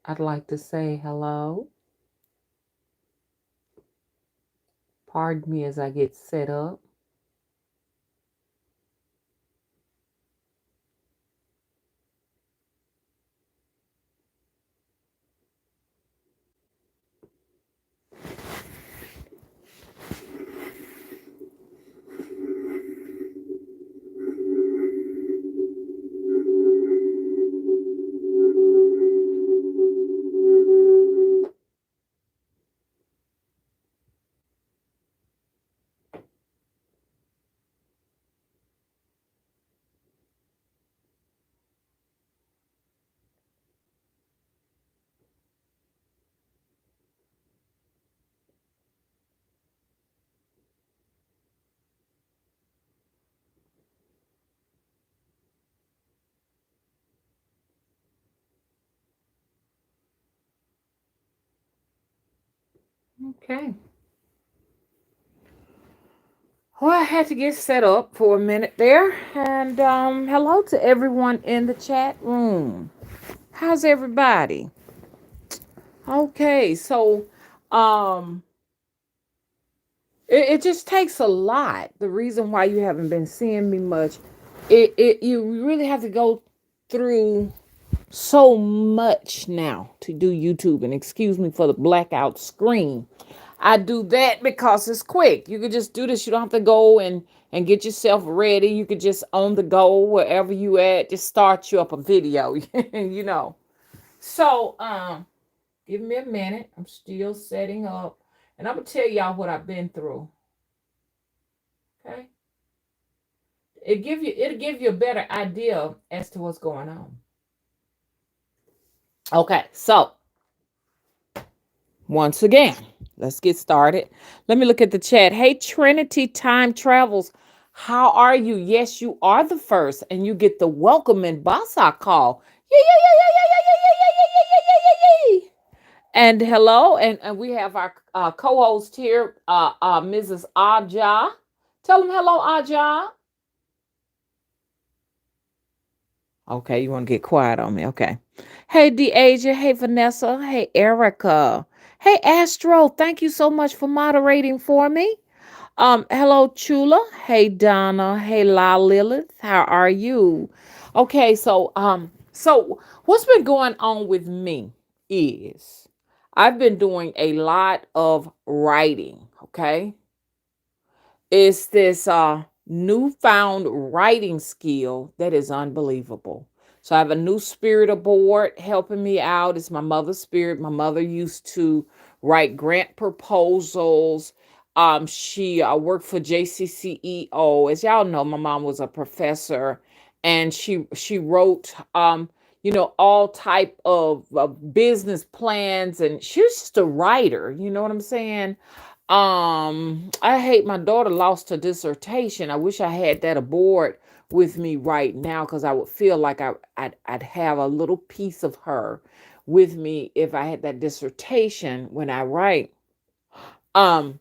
I'd like to say hello. Pardon me as I get set up. Okay. Well, I had to get set up for a minute there. And hello to everyone in the chat room. How's everybody? Okay, so um it just takes a lot. The reason why you haven't been seeing me much, it you really have to go through so much now to do YouTube. And excuse me for the blackout screen. I do that because it's quick. You could just do this. You don't have to go and get yourself ready. You could just on the go wherever you at. Just start you up a video, you know. So give me a minute. I'm still setting up, and I'm gonna tell y'all what I've been through. Okay, it'll give you a better idea as to what's going on. Okay, so once again, let's get started. Let me look at the chat. Hey, Trinity Time Travels. How are you? Yes, you are the first, and you get the welcome and bossa call. Yeah, yeah, yeah, yeah, yeah, yeah, yeah, yeah, yeah, yeah, yeah, yeah, yeah, yeah. And hello, and we have our co-host here, Mrs. Aja. Tell them hello, Aja. Okay, you want to get quiet on me. Okay. Hey, Deasia. Hey, Vanessa. Hey, Erica. Hey, Astro. Thank you so much for moderating for me. Hello, Chula. Hey, Donna. Hey, La Lilith. How are you? Okay, so what's been going on with me is I've been doing a lot of writing. Okay, it's this newfound writing skill that is unbelievable. So I have a new spirit aboard helping me out. It's my mother's spirit. My mother used to write grant proposals. She worked for JCCEO. As y'all know, my mom was a professor, and she wrote all type of business plans, and she was just a writer. You know what I'm saying? I hate my daughter lost her dissertation. I wish I had that aboard with me right now because I would feel like I'd have a little piece of her with me if I had that dissertation when I write. Um,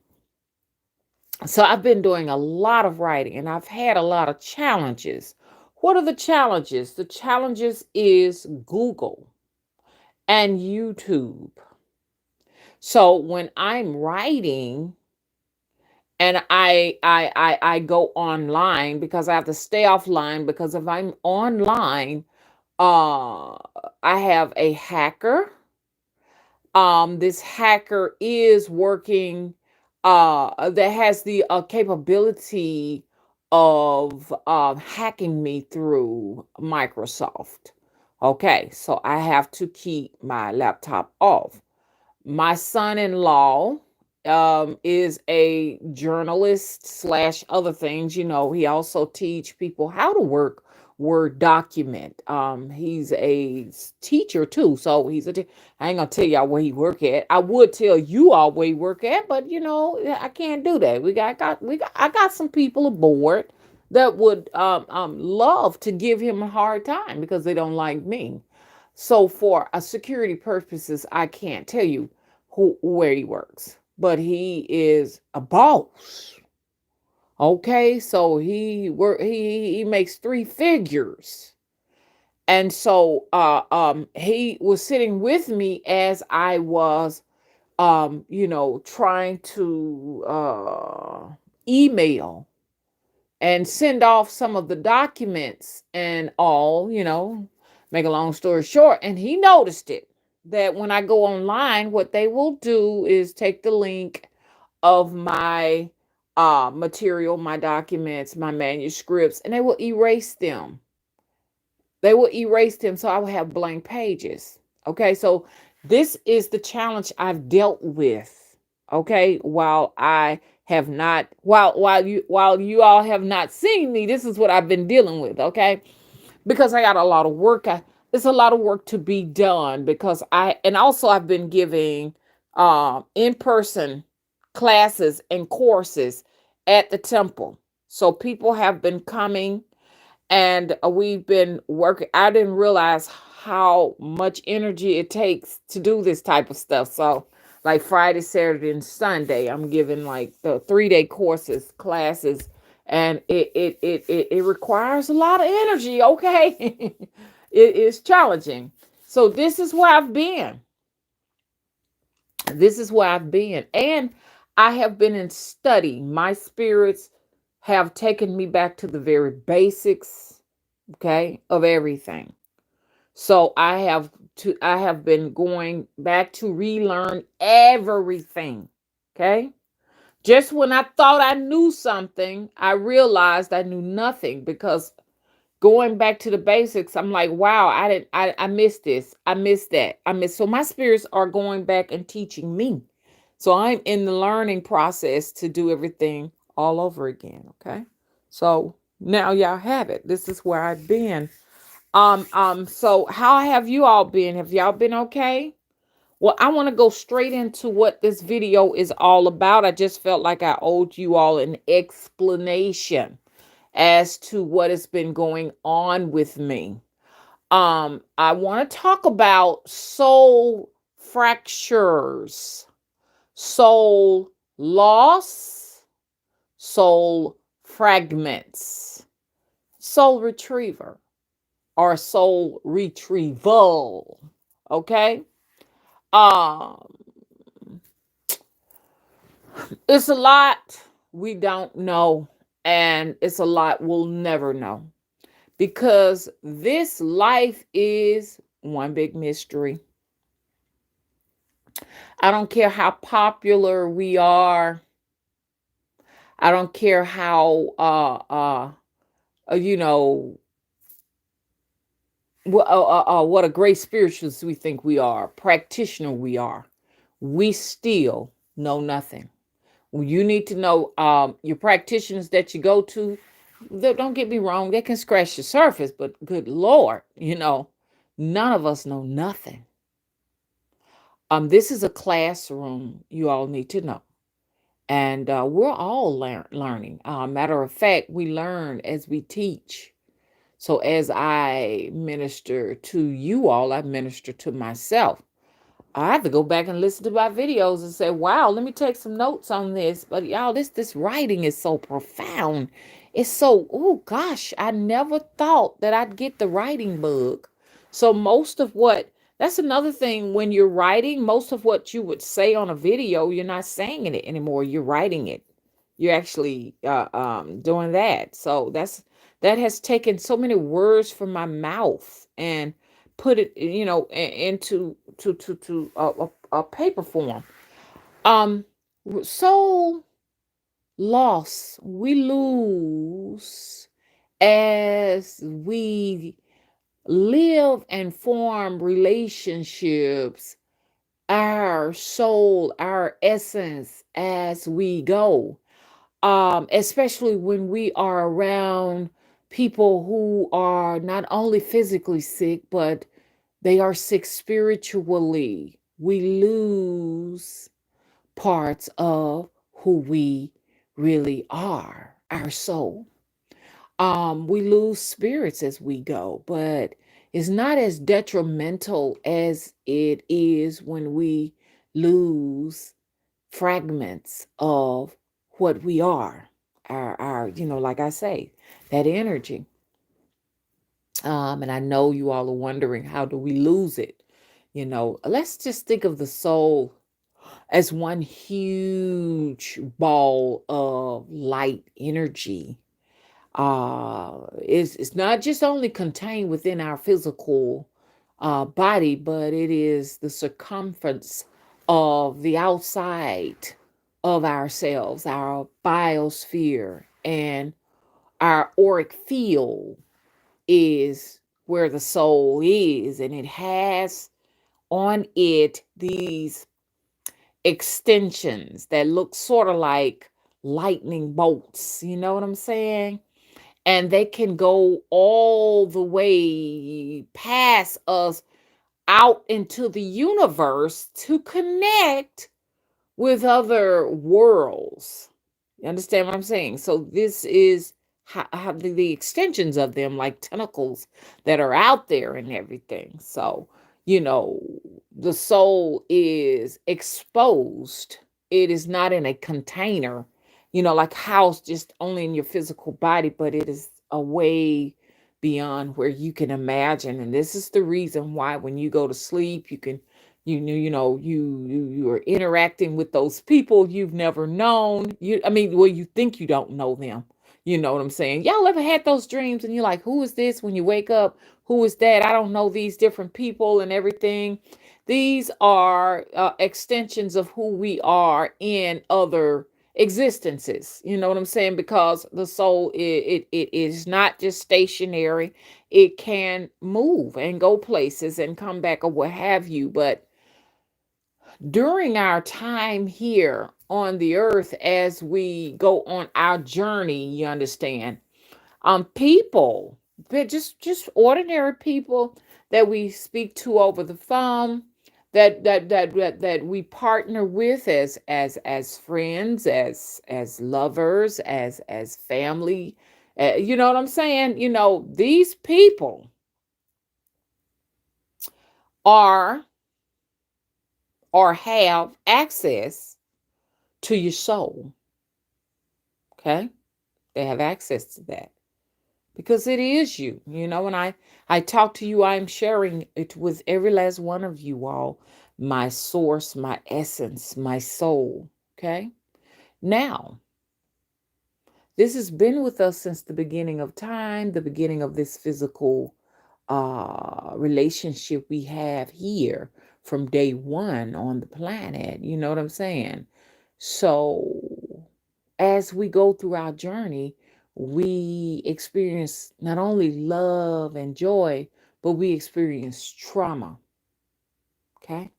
so I've been doing a lot of writing and I've had a lot of challenges. What are the challenges? The challenges is Google and YouTube. So when I'm writing, and I go online because I have to stay offline because if I'm online, uh I have a hacker. This hacker is working that has the capability of hacking me through Microsoft. Okay, so I have to keep my laptop off. My son-in-law is a journalist slash other things. He also teach people how to work Word document. He's a teacher too, so I ain't gonna tell y'all where he work at. I would tell you all where he work at, but I can't do that. I got some people aboard that would love to give him a hard time because they don't like me. So for a security purposes, I can't tell you where he works, but he is a boss. Okay, so he makes three figures, And so he was sitting with me as I was trying to email and send off some of the documents and all, make a long story short. And he noticed it, that when I go online, what they will do is take the link of my material, my documents, my manuscripts, and they will erase them. They will erase them, so I will have blank pages. Okay, so this is the challenge I've dealt with. Okay, while you all have not seen me, this is what I've been dealing with. Okay, because I got a lot of work. It's a lot of work to be done, because I've been giving in person classes and courses at the temple. So people have been coming, and we've been working. I didn't realize how much energy it takes to do this type of stuff. So like Friday, Saturday, and Sunday, I'm giving like the 3-day courses, classes, and it requires a lot of energy. Okay. It is challenging. So this is where I've been, and I have been in study. My spirits have taken me back to the very basics, okay, of everything. So I have been going back to relearn everything. Okay? Just when I thought I knew something, I realized I knew nothing, because going back to the basics, I'm like, wow, I missed this. I missed that. So my spirits are going back and teaching me. So I'm in the learning process to do everything all over again. Okay. So now y'all have it. This is where I've been. So how have you all been? Have y'all been okay? Well, I want to go straight into what this video is all about. I just felt like I owed you all an explanation as to what has been going on with me. I want to talk about soul fractures, soul loss, soul fragments, soul retriever, or soul retrieval. Okay? Um, it's a lot we don't know, and it's a lot we'll never know, because this life is one big mystery. I don't care how popular we are. I don't care how you know what a great spiritualist we think we are, practitioner we are. We still know nothing. You need to know your practitioners that you go to. Don't get me wrong, they can scratch the surface, but good Lord, none of us know nothing. This is a classroom, you all need to know. And we're all learning. Matter of fact, we learn as we teach. So as I minister to you all, I minister to myself. I have to go back and listen to my videos and say, wow, let me take some notes on this. But y'all, this writing is so profound. It's so, oh gosh, I never thought that I'd get the writing bug. So that's another thing when you're writing, most of what you would say on a video, you're not saying it anymore. You're writing it. You're actually doing that. So that has taken so many words from my mouth and put it, into a paper form. Um, soul loss, we lose as we live and form relationships, our soul, our essence as we go. Especially when we are around people who are not only physically sick, but they are sick spiritually. We lose parts of who we really are, our soul. We lose spirits as we go, but it's not as detrimental as it is when we lose fragments of what we are. Our like I say, that energy. And I know you all are wondering, how do we lose it? Let's just think of the soul as one huge ball of light energy. It's not just only contained within our physical body, but it is the circumference of the outside of ourselves, our biosphere, and our auric field is where the soul is, and it has on it these extensions that look sort of like lightning bolts. You know what I'm saying? And they can go all the way past us out into the universe to connect with other worlds. You understand what I'm saying? So this is how the extensions of them, like tentacles that are out there and everything. So, you know, the soul is exposed. It is not in a container, like housed just only in your physical body, but it is a way beyond where you can imagine. And this is the reason why when you go to sleep, you are interacting with those people you've never known. Well, you think you don't know them. You know what I'm saying? Y'all ever had those dreams and you're like, who is this? When you wake up, who is that? I don't know these different people and everything. These are extensions of who we are in other existences. You know what I'm saying? Because the soul, it is not just stationary. It can move and go places and come back or what have you. But during our time here on the earth, as we go on our journey, you understand, people, but just ordinary people that we speak to over the phone, that we partner with as friends, as lovers, as family. You know what I'm saying? These people are or have access to your soul. Okay? They have access to that because it is you. When I talk to you, I'm sharing it with every last one of you all, my source, my essence, my soul. Okay? Now, this has been with us since the beginning of time, the beginning of this physical relationship we have here from day one on the planet. You know what I'm saying? So, as we go through our journey, we experience not only love and joy, but we experience trauma. Okay.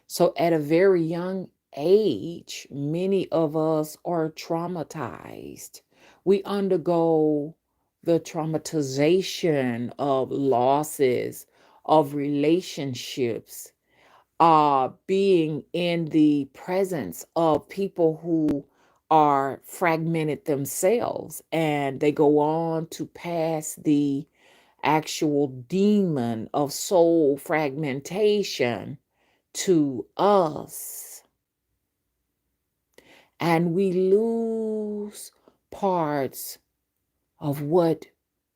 So, at a very young age, many of us are traumatized. We undergo the traumatization of losses, of relationships, being in the presence of people who are fragmented themselves, and they go on to pass the actual demon of soul fragmentation to us, and we lose parts of what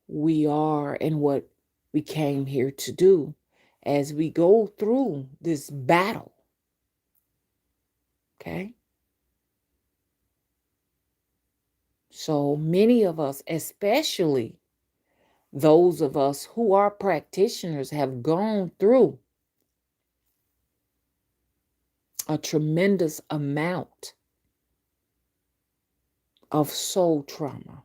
we are and what we came here to do as we go through this battle. Okay? So many of us, especially those of us who are practitioners, have gone through a tremendous amount of soul trauma.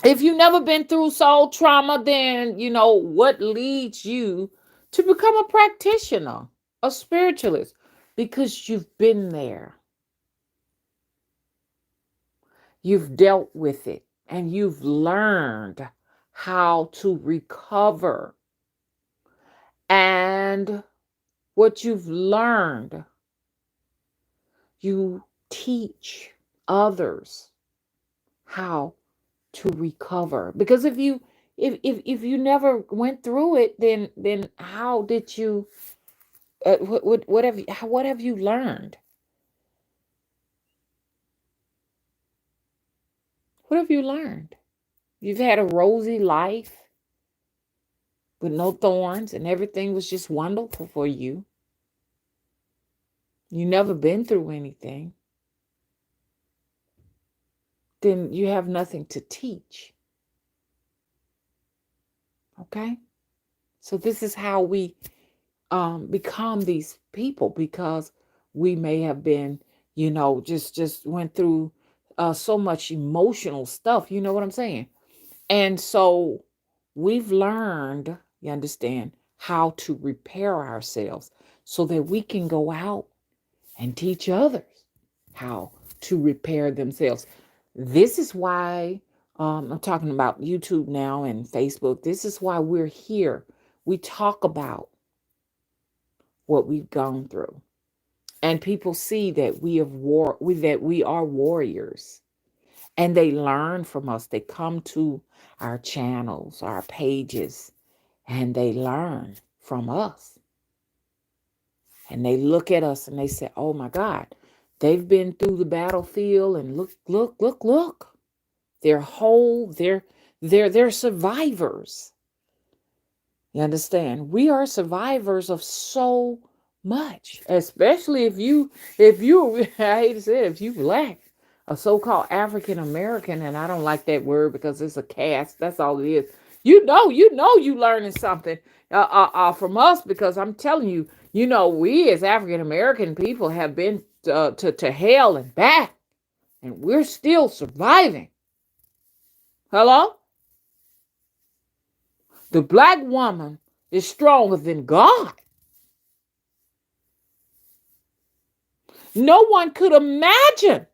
If you've never been through soul trauma, then what leads you to become a practitioner, a spiritualist, because you've been there. You've dealt with it and you've learned how to recover. And what you've learned, you teach others how to recover. Because if you never went through it, then how did you what have you learned? What have you learned? You've had a rosy life with no thorns and everything was just wonderful for you. You never been through anything. Then you have nothing to teach. Okay? So this is how we become these people, because we may have been, just went through so much emotional stuff. You know what I'm saying? And so we've learned, you understand, how to repair ourselves so that we can go out and teach others how to repair themselves. This is why I'm talking about YouTube now and Facebook. This is why we're here. We talk about what we've gone through, and people see that that we are warriors, and they learn from us. They come to our channels, our pages, and they learn from us. And they look at us and they say, "Oh my God, they've been through the battlefield, and look, look, look, look. They're whole. They're survivors." You understand? We are survivors of so much, especially if you I hate to say it, if you black, a so-called African American, and I don't like that word because it's a caste. That's all it is. You learning something from us, because I'm telling you, we as African American people have been to hell and back, and we're still surviving. Hello? The black woman is stronger than God. No one could imagine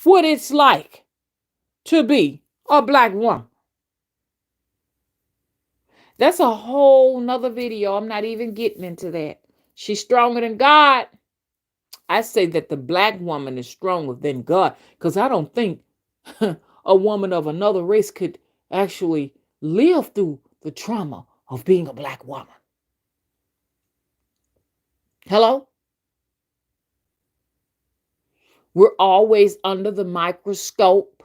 what it's like to be a black woman. That's a whole nother video. I'm not even getting into that. She's stronger than God. I say that the black woman is stronger than God, because I don't think a woman of another race could actually live through the trauma of being a black woman. Hello? We're always under the microscope.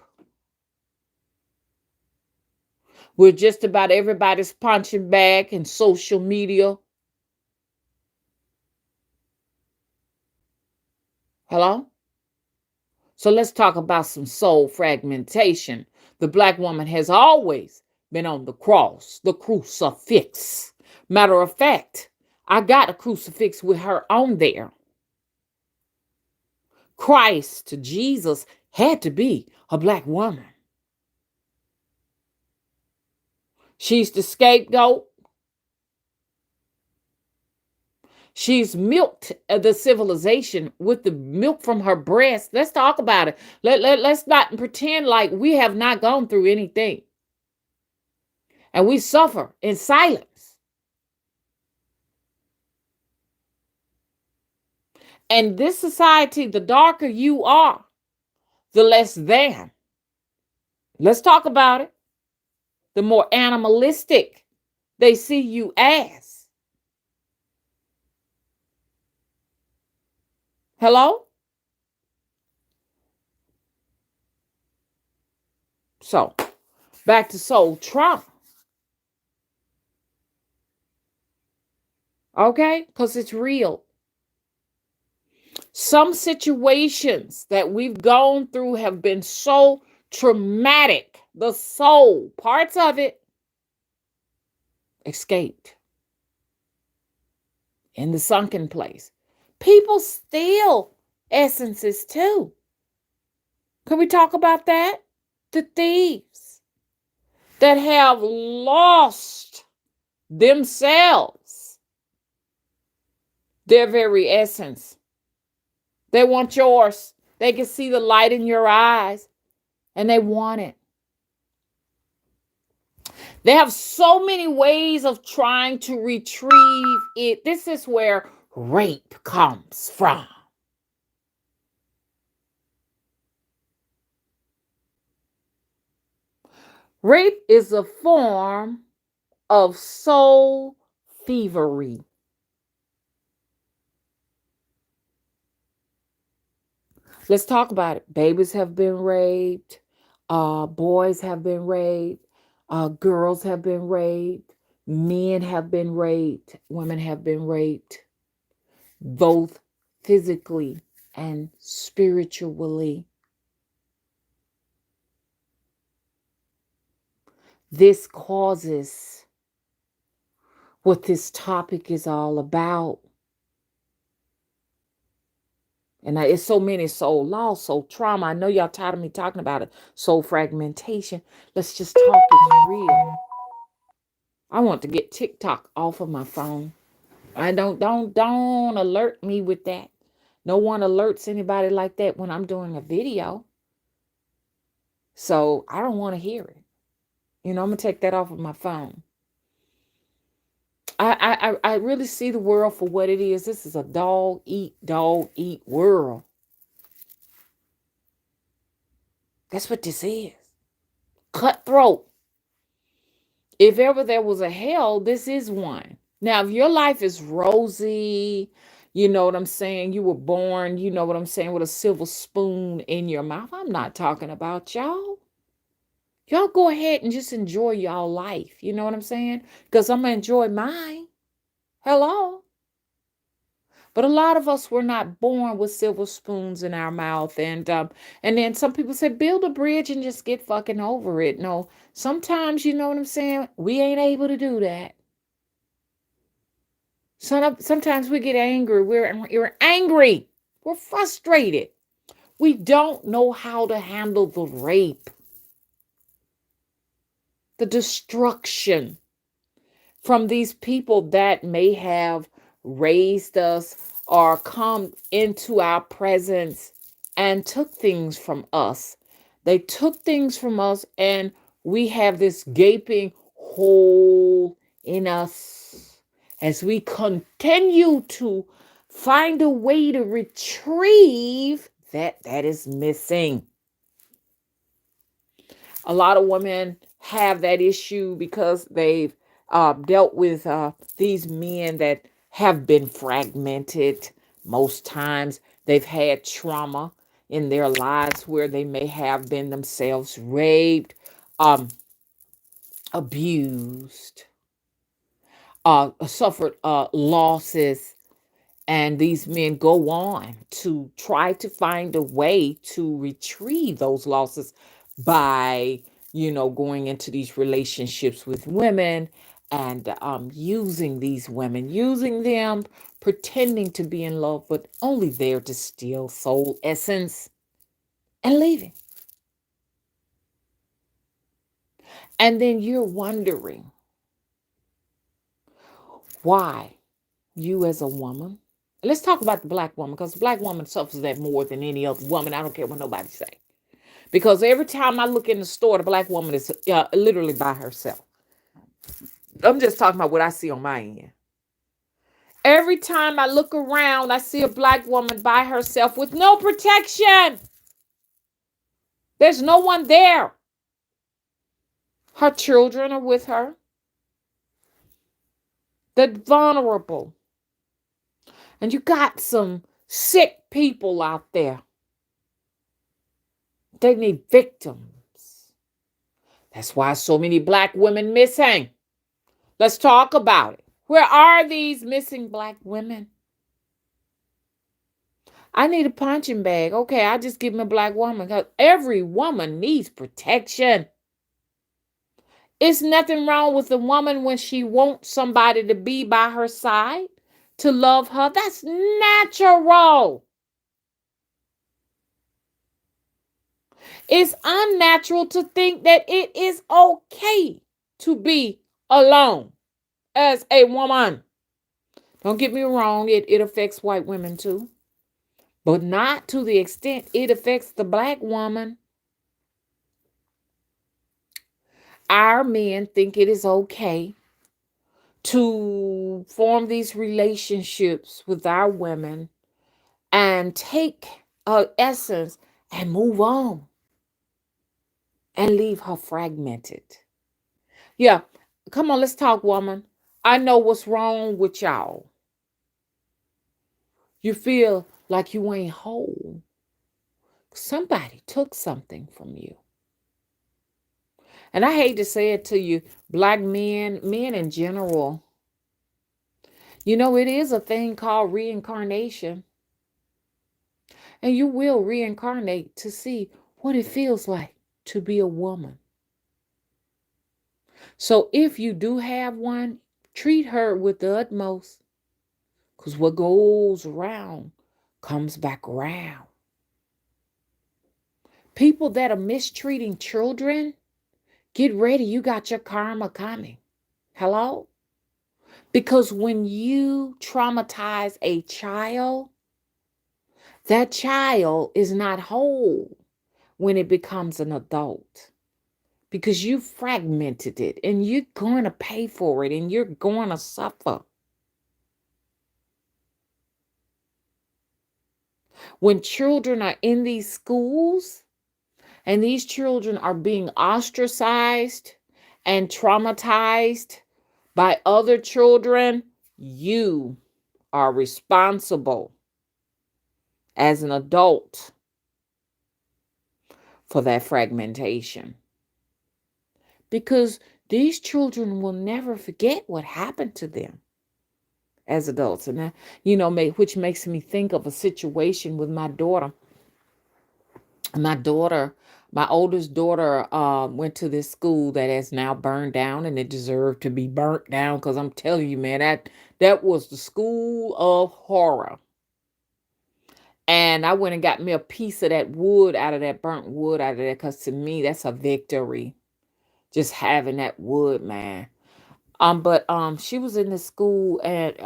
We're just about everybody's punching bag in social media. Hello? So let's talk about some soul fragmentation. The black woman has always been on the cross, the crucifix. Matter of fact, I got a crucifix with her on there. Christ, Jesus, had to be a black woman. She's the scapegoat. She's milked the civilization with the milk from her breast. Let's talk about it. Let's not pretend like we have not gone through anything. And we suffer in silence. And this society, the darker you are, the less than. Let's talk about it. The more animalistic they see you as. Hello? So, back to soul trauma. Okay? Because it's real. Some situations that we've gone through have been so traumatic, the soul, parts of it, escaped in the sunken place. People steal essences too. Can we talk about that? The thieves that have lost themselves, their very essence. They want yours. They can see the light in your eyes and they want it. They have so many ways of trying to retrieve it. This is where rape comes from. Rape is a form of soul thievery. Let's talk about it. Babies have been raped. Boys have been raped. Girls have been raped. Men have been raped. Women have been raped, both physically and spiritually. This causes what this topic is all about. And it's so many soul loss, soul trauma. I know y'all tired of me talking about it. Soul fragmentation. Let's just talk it real. I want to get TikTok off of my phone. I don't alert me with that. No one alerts anybody like that when I'm doing a video. So I don't want to hear it. I'm gonna take that off of my phone. I really see the world for what it is. This is a dog eat world. That's what this is. Cutthroat. If ever there was a hell, this is one. Now, if your life is rosy, you know what I'm saying? You were born, you know what I'm saying, with a silver spoon in your mouth. I'm not talking about y'all. Y'all go ahead and just enjoy y'all life. You know what I'm saying? Because I'm going to enjoy mine. Hello. But a lot of us were not born with silver spoons in our mouth. And then some people say, build a bridge and just get fucking over it. No, sometimes, you know what I'm saying? We ain't able to do that. Sometimes we get angry. We're angry. We're frustrated. We don't know how to handle the rape, the destruction from these people that may have raised us or come into our presence and took things from us. They took things from us, and we have this gaping hole in us as we continue to find a way to retrieve that is missing. A lot of women have that issue because they've dealt with these men that have been fragmented. Most times they've had trauma in their lives where they may have been themselves raped, um, abused, suffered losses. And these men go on to try to find a way to retrieve those losses by, going into these relationships with women and using these women, using them, pretending to be in love, but only there to steal soul essence and leaving. And then you're wondering why you as a woman. Let's talk about the black woman, because the black woman suffers that more than any other woman. I don't care what nobody say. Because every time I look in the store, the black woman is literally by herself. I'm just talking about what I see on my end. Every time I look around, I see a black woman by herself with no protection. There's no one there. Her children are with her. The vulnerable. And you got some sick people out there. They need victims. That's why so many black women missing. Let's talk about it. Where are these missing black women? I need a punching bag. Okay, I just give me a black woman, because every woman needs protection. It's nothing wrong with a woman when she wants somebody to be by her side, to love her. That's natural. It's unnatural to think that it is okay to be alone as a woman. Don't get me wrong, it affects white women too, but not to the extent it affects the black woman. Our men think it is okay to form these relationships with our women and take essence and move on and leave her fragmented. Yeah, come on, let's talk, woman. I know what's wrong with y'all. You feel like you ain't whole. Somebody took something from you. And I hate to say it to you, black men, men in general, it is a thing called reincarnation. And you will reincarnate to see what it feels like to be a woman. So if you do have one, treat her with the utmost. Because what goes around comes back around. People that are mistreating children, get ready. You got your karma coming. Hello? Because when you traumatize a child, that child is not whole when it becomes an adult. Because you fragmented it and you're going to pay for it and you're going to suffer. When children are in these schools and these children are being ostracized and traumatized by other children, you are responsible as an adult for that fragmentation. Because these children will never forget what happened to them as adults. And that, which makes me think of a situation with my daughter. My oldest daughter went to this school that has now burned down, and it deserved to be burnt down, because I'm telling you, man, that was the school of horror. And I went and got me a piece of that wood out of that burnt wood out of there, because to me, that's a victory. Just having that wood, man. But she was in the school, and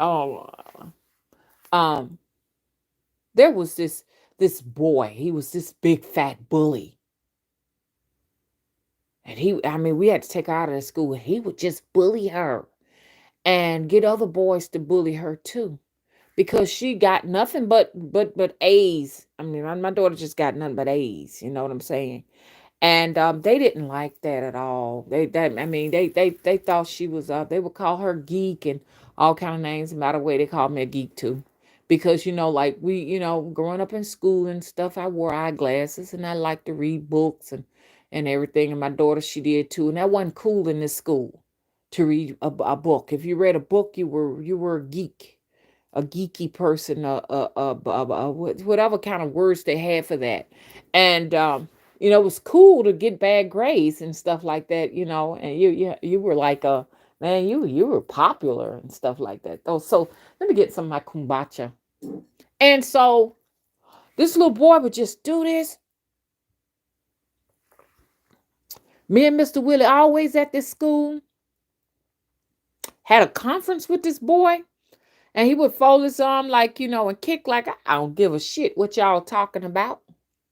there was this boy. He was this big fat bully. And we had to take her out of the school. He would just bully her and get other boys to bully her too, because she got nothing but A's. My daughter just got nothing but A's. You know what I'm saying? And they didn't like that at all. They thought she was. They would call her geek and all kind of names. And by the way, they called me a geek too, because like we, growing up in school and stuff, I wore eyeglasses and I liked to read books and everything. And my daughter, she did too. And that wasn't cool in this school to read a book. If you read a book, you were a geek, a geeky person, whatever kind of words they had for that. And it was cool to get bad grades and stuff like that, and you were like man, you were popular and stuff like that. Though, so let me get some of my kombucha. And so this little boy would just do this. Me and Mr. Willie, always at this school, had a conference with this boy. And he would fold his arm like, and kick like, I don't give a shit what y'all talking about.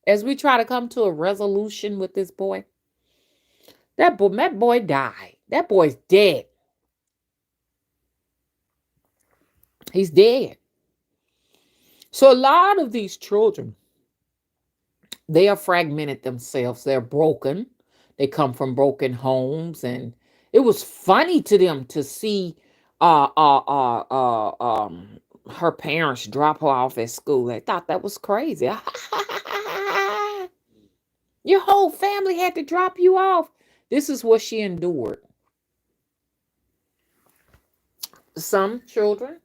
As we try to come to a resolution with this boy. That boy died. That boy's dead. He's dead. So a lot of these children, they are fragmented themselves. They're broken. They come from broken homes. And it was funny to them to see her parents drop her off at school. They thought that was crazy. Your whole family had to drop you off. This is what she endured. Some children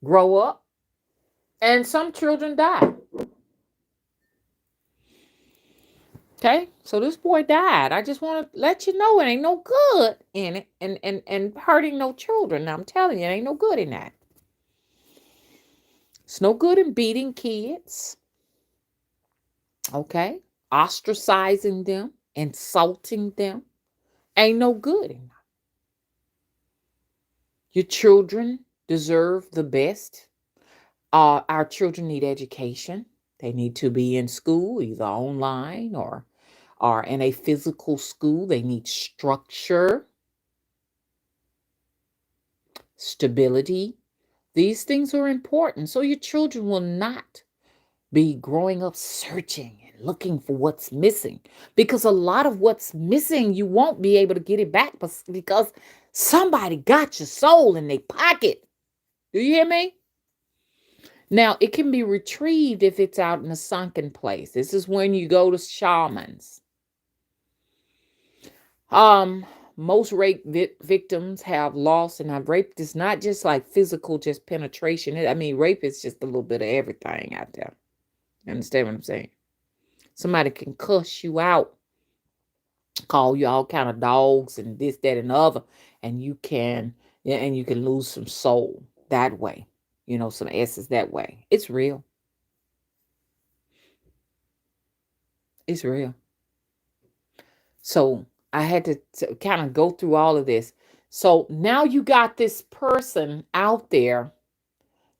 grow up and some children die. Okay, so this boy died. I just want to let you know it ain't no good in it and hurting no children. Now I'm telling you, it ain't no good in that. It's no good in beating kids. Okay, ostracizing them, insulting them. Ain't no good in that. Your children deserve the best. Our children need education. They need to be in school, either online or in a physical school. They need structure, stability. These things are important. So your children will not be growing up searching and looking for what's missing. Because a lot of what's missing, you won't be able to get it back because somebody got your soul in their pocket. Do you hear me? Now, it can be retrieved if it's out in a sunken place. This is when you go to shamans. Um, Most rape victims have lost, and rape is not just like physical, just penetration. I mean, rape is just a little bit of everything out there. You understand what I'm saying? Somebody can cuss you out, call you all kind of dogs and this, that, and the other, and you can, yeah, and you can lose some soul that way. You know, some essence that way. It's real. It's real. So I had to kind of go through all of this. So now you got this person out there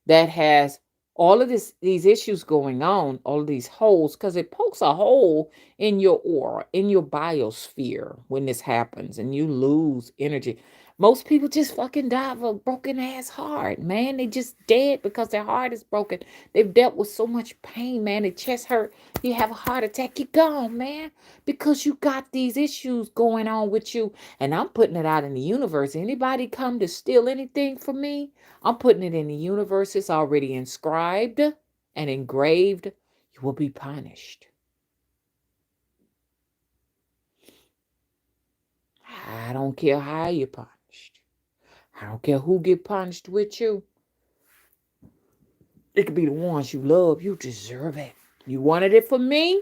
that has all of these issues going on, all of these holes, because it pokes a hole in your aura, in your biosphere when this happens and you lose energy. Most people just fucking die of a broken ass heart, man. They just dead because their heart is broken. They've dealt with so much pain, man. Their chest hurt. You have a heart attack, you're gone, man. Because you got these issues going on with you. And I'm putting it out in the universe. Anybody come to steal anything from me? I'm putting it in the universe. It's already inscribed and engraved. You will be punished. I don't care how you're punished. I don't care who get punished with you. It could be the ones you love. You deserve it. You wanted it for me?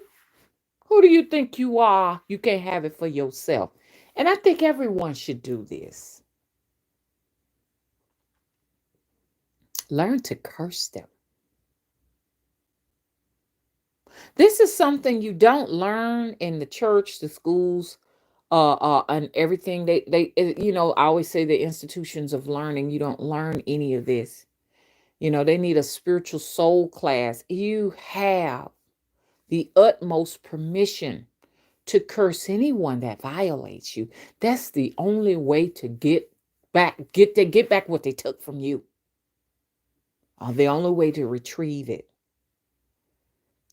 Who do you think you are? You can't have it for yourself. And I think everyone should do this. Learn to curse them. This is something you don't learn in the church, the schools, and everything. I always say the institutions of learning, you don't learn any of this. They need a spiritual soul class. You have the utmost permission to curse anyone that violates you. That's the only way to get back what they took from you. The only way to retrieve it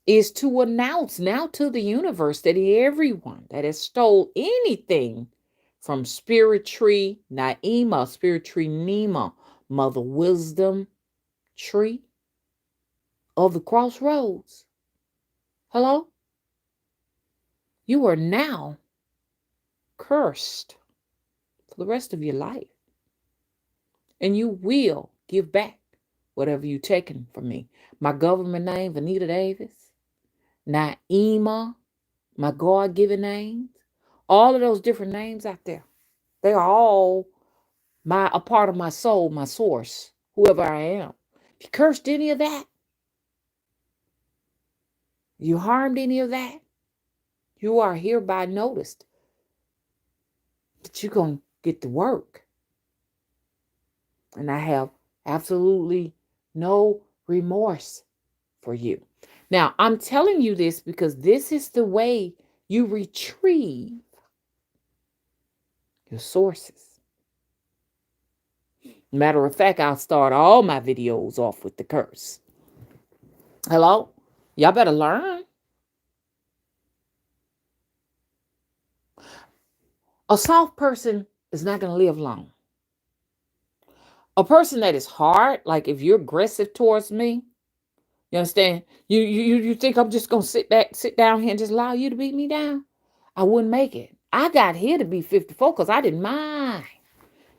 is to announce now to the universe that everyone that has stole anything from Spirit Tree Naima, Spirit Tree Nema, Mother Wisdom Tree of the Crossroads. Hello? You are now cursed for the rest of your life. And you will give back whatever you've taken from me. My government name, Vanita Davis. Naima, my God-given names. All of those different names out there. They are all a part of my soul, my source, whoever I am. If you cursed any of that, you harmed any of that, you are hereby noticed that you're going to get to work. And I have absolutely no remorse for you. Now, I'm telling you this because this is the way you retrieve your sources. Matter of fact, I'll start all my videos off with the curse. Hello? Y'all better learn. A soft person is not going to live long. A person that is hard, like if you're aggressive towards me, you understand? You think I'm just going to sit down here and just allow you to beat me down? I wouldn't make it. I got here to be 54 because I didn't mind.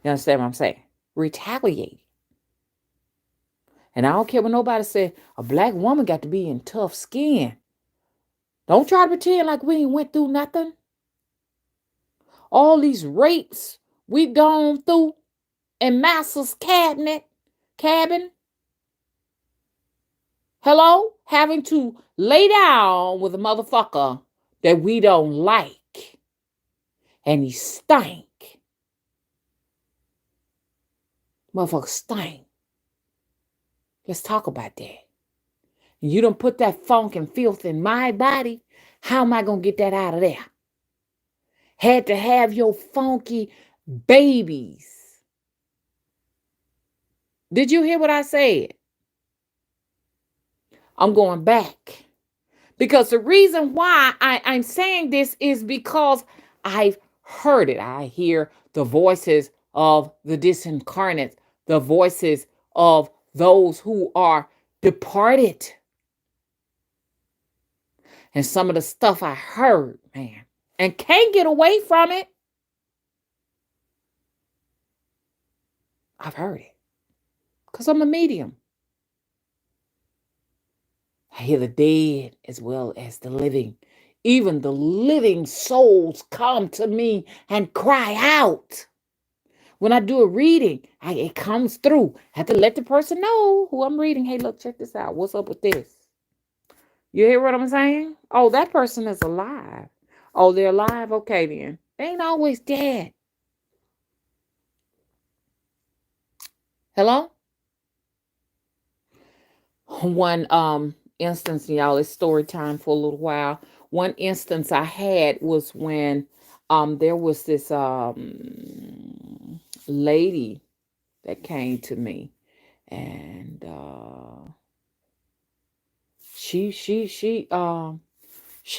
You understand what I'm saying? Retaliate. And I don't care what nobody said. A black woman got to be in tough skin. Don't try to pretend like we ain't went through nothing. All these rapes we've gone through in Master's cabin. Hello? Having to lay down with a motherfucker that we don't like. And he stank. Motherfucker stank. Let's talk about that. You don't put that funk and filth in my body. How am I going to get that out of there? Had to have your funky babies. Did you hear what I said? I'm going back. Because the reason why I'm saying this is because I've heard it. I hear the voices of the disincarnate, the voices of those who are departed. And some of the stuff I heard, man, and can't get away from it. I've heard it because I'm a medium. I hear the dead as well as the living. Even the living souls come to me and cry out. When I do a reading, it comes through. I have to let the person know who I'm reading. Hey, look, check this out. What's up with this? You hear what I'm saying? Oh, that person is alive. Oh, they're alive? Okay, then. They ain't always dead. Hello? One instance, y'all, it's story time for a little while. One instance I had was when there was this lady that came to me, and she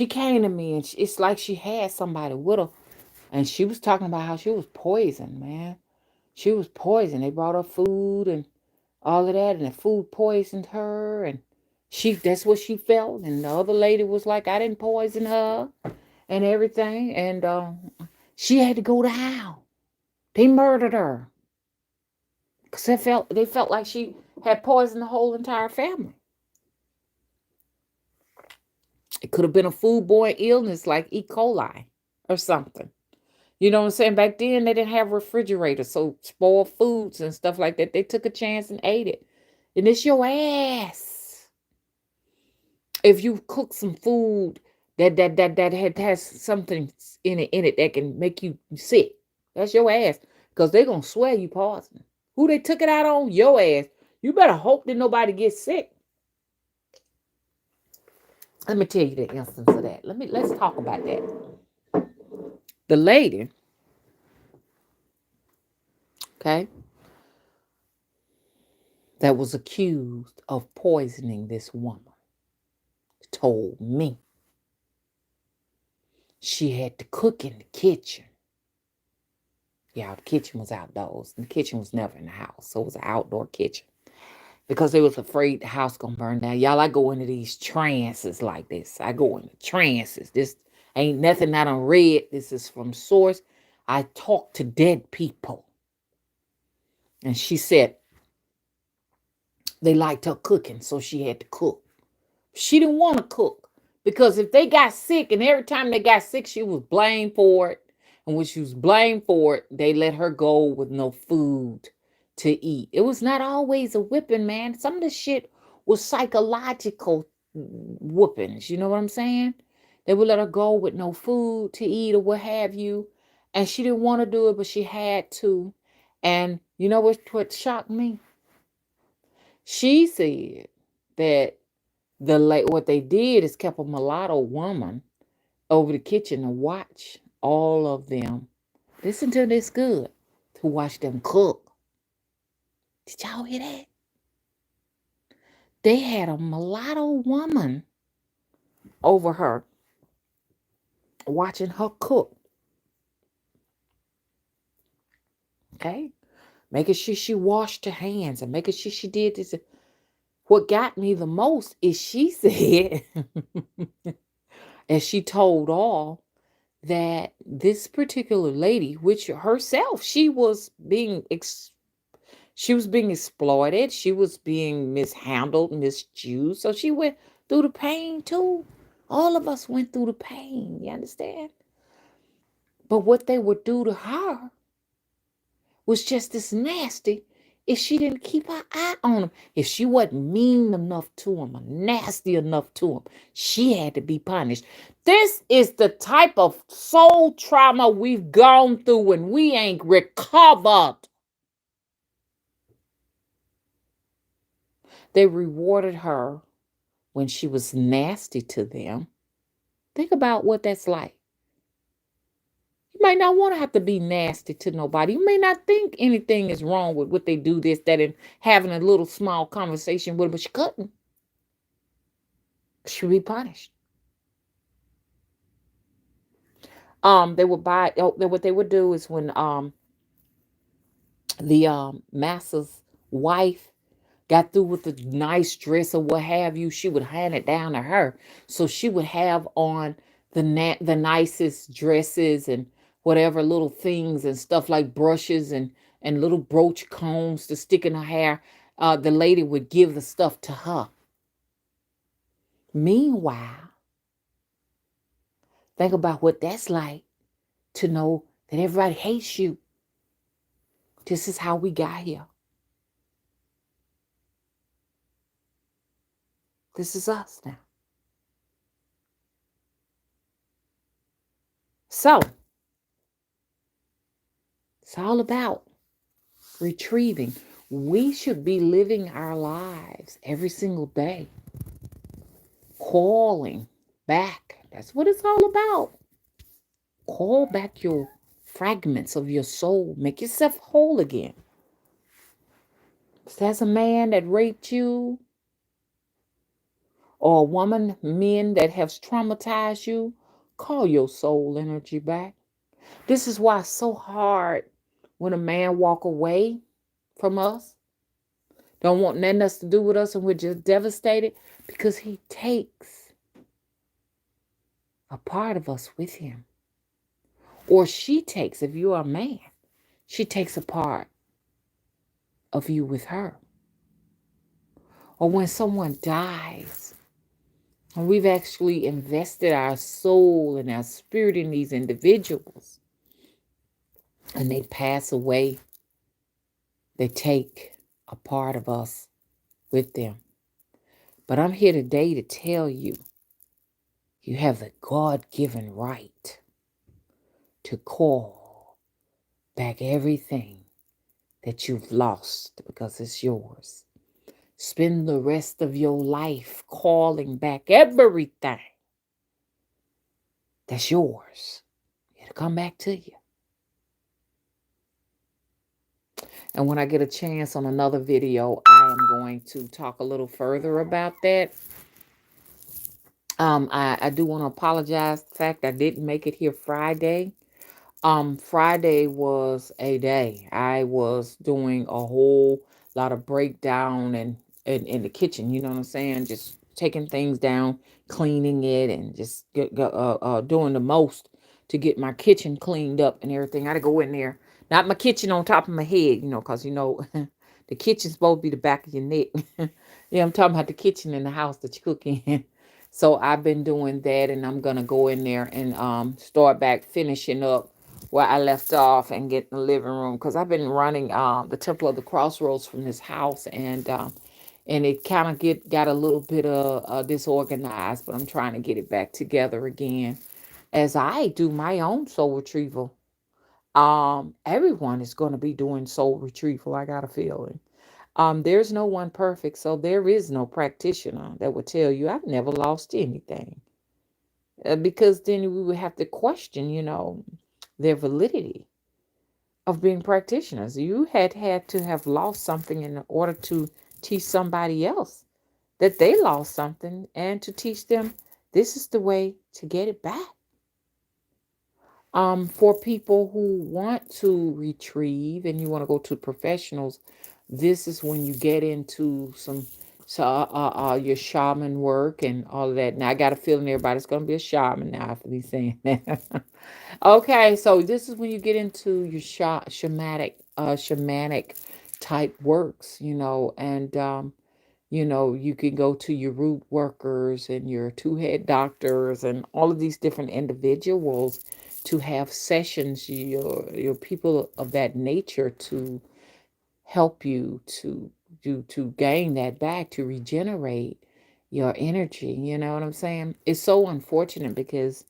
came to me, and it's like she had somebody with her, and she was talking about how she was poisoned, man. She was poisoned. They brought her food and all of that, and the food poisoned her, and that's what she felt. And the other lady was like, I didn't poison her and everything. And she had to go to hell. They murdered her because they felt like she had poisoned the whole entire family. It could have been a foodborne illness like E. coli or something. You know what I'm saying? Back then, they didn't have refrigerators, so spoiled foods and stuff like that. They took a chance and ate it. And it's your ass. If you cook some food that has something in it that can make you sick, that's your ass. Because they're going to swear you poison. Who they took it out on? Your ass. You better hope that nobody gets sick. Let me tell you the instance of that. Let's talk about that. The lady, okay, that was accused of poisoning this woman told me she had to cook in the kitchen. Yeah, the kitchen was outdoors. The kitchen was never in the house, so it was an outdoor kitchen. Because they was afraid the house gonna burn down. Y'all, I go into these trances like this. I go into trances. This ain't nothing I done read. This is from source. I talk to dead people. And she said they liked her cooking, so she had to cook. She didn't want to cook because if they got sick, and every time they got sick, she was blamed for it. And when she was blamed for it, they let her go with no food to eat. It was not always a whipping, man. Some of the shit was psychological whoopings. You know what I'm saying? They would let her go with no food to eat or what have you. And she didn't want to do it, but she had to. And you know what shocked me? She said that what they did is kept a mulatto woman over the kitchen to watch all of them. Listen to this good. To watch them cook. Did y'all hear that? They had a mulatto woman over her watching her cook. Okay? Making sure she washed her hands and making sure she did this. What got me the most is she said, and she told all, that this particular lady, which herself, she was being exploited, she was being mishandled, misused, so she went through the pain too. All of us went through the pain, you understand? But what they would do to her was just as nasty if she didn't keep her eye on him. If she wasn't mean enough to him or nasty enough to him, she had to be punished. This is the type of soul trauma we've gone through and we ain't recovered. They rewarded her when she was nasty to them. Think about what that's like. You might not want to have to be nasty to nobody. You may not think anything is wrong with what they do, this, that, and having a little small conversation with them, but she couldn't. She would be punished. They would buy. What they would do is when the master's wife got through with the nice dress or what have you, she would hand it down to her. So she would have on the nicest dresses and whatever little things and stuff like brushes and little brooch combs to stick in her hair. The lady would give the stuff to her. Meanwhile, think about what that's like to know that everybody hates you. This is how we got here. This is us now. So, it's all about retrieving. We should be living our lives every single day, calling back. That's what it's all about. Call back your fragments of your soul. Make yourself whole again. If there's a man that raped you, or a woman, men that have traumatized you, call your soul energy back. This is why it's so hard when a man walk away from us, don't want nothing else to do with us, and we're just devastated because he takes a part of us with him. Or she takes, if you're a man, she takes a part of you with her. Or when someone dies, and we've actually invested our soul and our spirit in these individuals, and they pass away, they take a part of us with them. But I'm here today to tell you, you have the God-given right to call back everything that you've lost because it's yours. Spend the rest of your life calling back everything that's yours. It'll come back to you. And when I get a chance on another video, I am going to talk a little further about that. I do want to apologize. The fact I didn't make it here Friday. Friday was a day. I was doing a whole lot of breakdown and in the kitchen. You know what I'm saying? Just taking things down, cleaning it, and just doing the most to get my kitchen cleaned up and everything. I had to go in there. Not my kitchen on top of my head, because the kitchen's supposed to be the back of your neck. Yeah, I'm talking about the kitchen in the house that you cook in. So I've been doing that, and I'm gonna go in there and start back finishing up where I left off and get in the living room, because I've been running the Temple of the Crossroads from this house, and it kind of got a little bit disorganized, but I'm trying to get it back together again as I do my own soul retrieval. Everyone is going to be doing soul retrieval. I got a feeling. There's no one perfect, so there is no practitioner that would tell you I've never lost anything, because then we would have to question, their validity of being practitioners. You had to have lost something in order to teach somebody else that they lost something, and to teach them this is the way to get it back. For people who want to retrieve and you want to go to professionals, this is when you get into your shaman work and all of that. Now I got a feeling everybody's going to be a shaman now after me saying that. Okay, so this is when you get into your shamanic type works, and you can go to your root workers and your two-head doctors and all of these different individuals to have sessions, your people of that nature, to help you to gain that back, to regenerate your energy. You know what I'm saying? It's so unfortunate because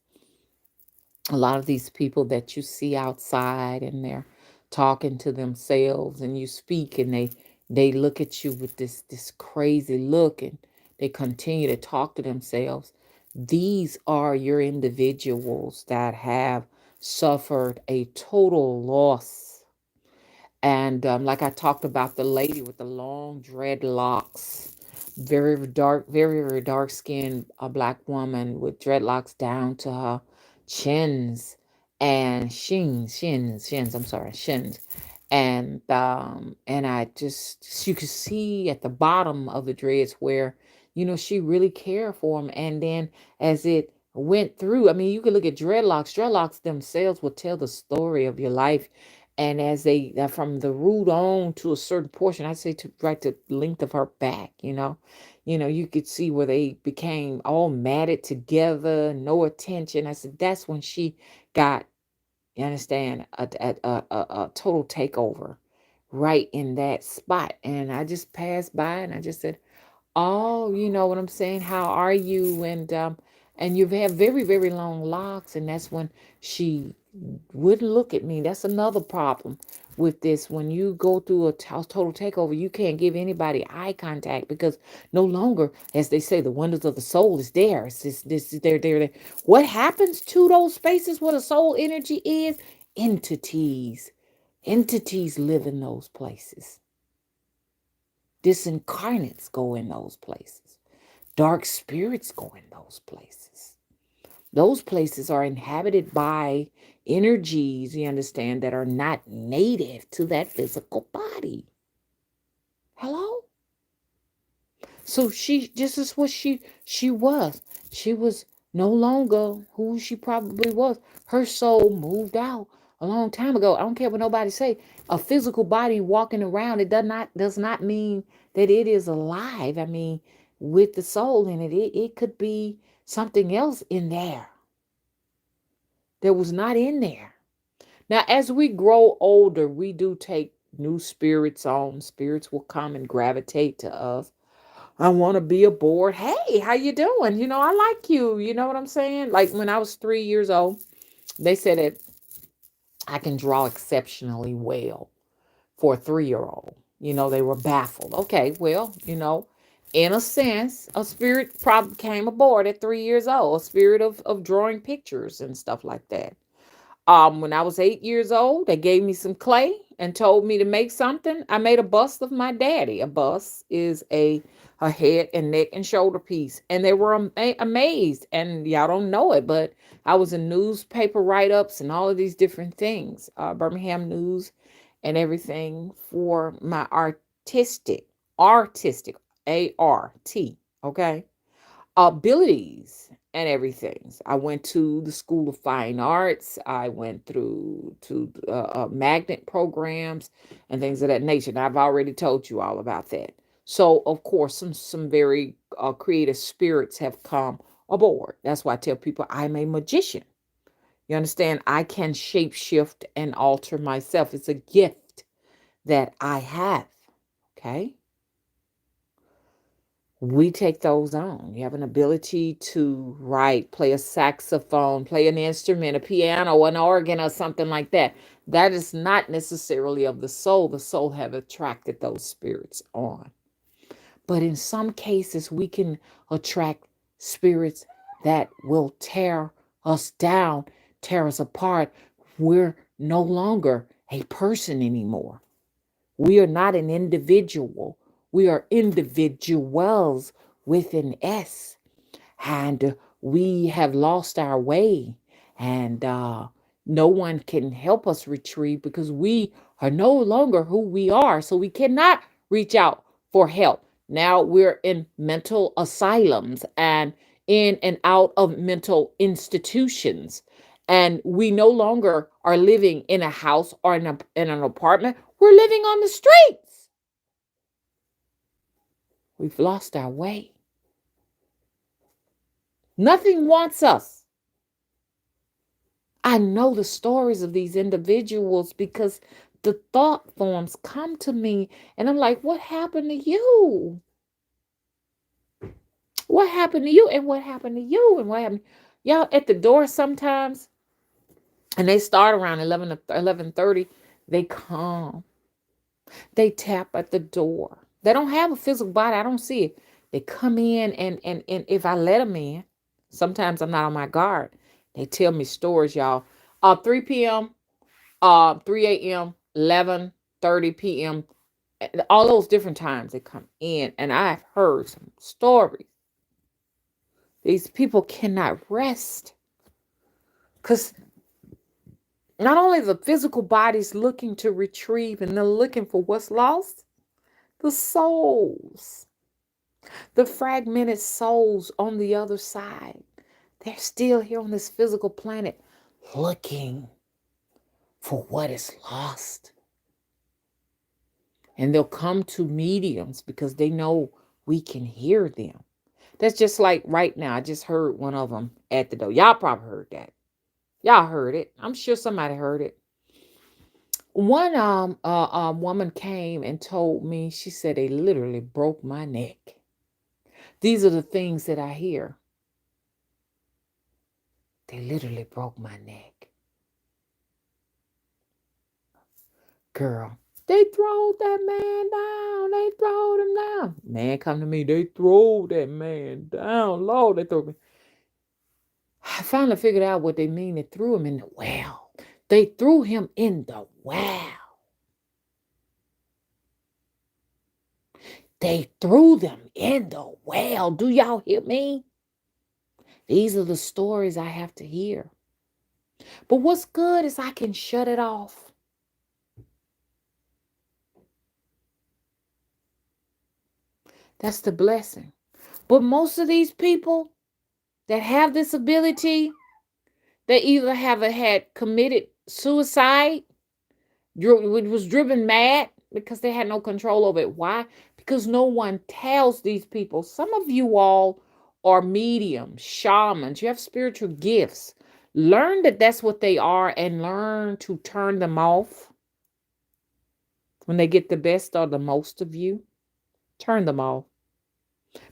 a lot of these people that you see outside, and they're talking to themselves, and you speak, and they look at you with this crazy look, and they continue to talk to themselves. These are your individuals that have suffered a total loss. And like I talked about the lady with the long dreadlocks, very dark, very, very dark skinned, a black woman with dreadlocks down to her chins and shins, I'm sorry, shins. And I just, you could see at the bottom of the dreads where, she really cared for them. And then as it went through, I mean, you can look at dreadlocks themselves will tell the story of your life. And as they, from the root on to a certain portion, I say to right to the length of her back, you could see where they became all matted together, no attention. I said that's when she got, you understand, a total takeover right in that spot. And I just passed by and I just said, "Oh, you know what I'm saying? How are you?" And you've had very, very long locks. And that's when she wouldn't look at me. That's another problem with this. When you go through a total takeover, you can't give anybody eye contact because no longer, as they say, the windows of the soul is there. This, there. What happens to those spaces where the soul energy is? Entities. Entities live in those places. Disincarnates go in those places. Dark spirits go in those places. Those places are inhabited by energies, you understand, that are not native to that physical body. Hello? So this is what she was. She was no longer who she probably was. Her soul moved out a long time ago. I don't care what nobody say. A physical body walking around, it does not mean that it is alive. I mean, with the soul in it, it could be something else in there that was not in there. Now, as we grow older, we do take new spirits on. Spirits will come and gravitate to us. I want to be aboard. Hey, how you doing? I like you. You know what I'm saying? Like when I was 3 years old, they said that I can draw exceptionally well for a 3-year-old. They were baffled. Okay, well, in a sense, a spirit probably came aboard at 3 years old, a spirit of drawing pictures and stuff like that. When I was 8 years old, they gave me some clay and told me to make something. I made a bust of my daddy. A bust is a head and neck and shoulder piece, and they were amazed. And y'all don't know it, but I was in newspaper write-ups and all of these different things, Birmingham News, and everything for my artistic, ART. Okay, abilities and everything. I went to the School of Fine Arts. I went through to magnet programs and things of that nature. And I've already told you all about that. So, of course, some very creative spirits have come aboard. That's why I tell people I'm a magician. You understand? I can shape shift and alter myself. It's a gift that I have. Okay, we take those on. You have an ability to write, play a saxophone, play an instrument, a piano, an organ, or something like that. That is not necessarily of the soul. The soul have attracted those spirits on. But in some cases, we can attract spirits that will tear us down, tear us apart. We're no longer a person anymore. We are not an individual. We are individuals with an S. And we have lost our way. And no one can help us retrieve because we are no longer who we are. So we cannot reach out for help. Now we're in mental asylums and in and out of mental institutions. And we no longer are living in a house or in an apartment. We're living on the streets. We've lost our way. Nothing wants us. I know the stories of these individuals because the thought forms come to me and I'm like, what happened to you? What happened to you? And what happened to you? And what happened? Y'all at the door sometimes, and they start around 11 to 11:30. They come. They tap at the door. They don't have a physical body. I don't see it. They come in and if I let them in, sometimes I'm not on my guard. They tell me stories, y'all. 3 p.m., 3 a.m., 11:30 p.m., all those different times they come in, and I've heard some stories. These people cannot rest because Not only the physical bodies looking to retrieve and they're looking for what's lost, the souls, the fragmented souls on the other side, they're still here on this physical planet looking for what is lost. And they'll come to mediums because they know we can hear them. That's just like right now. I just heard one of them at the door. Y'all probably heard that. Y'all heard it. I'm sure somebody heard it. One woman came and told me, she said they literally broke my neck. These are the things that I hear. They literally broke my neck. Girl, they throwed that man down. They throwed him down. Man come to me, they threw that man down. Lord, they threw me. I finally figured out what they mean. They threw him in the well. They threw him in the well. They threw them in the well. Do y'all hear me? These are the stories I have to hear. But what's good is I can shut it off. That's the blessing. But most of these people that have this ability, they either have had committed suicide, was driven mad because they had no control over it. Why? Because no one tells these people. Some of you all are mediums, shamans. You have spiritual gifts. Learn that that's what they are and learn to turn them off when they get the best or the most of you. Turn them off.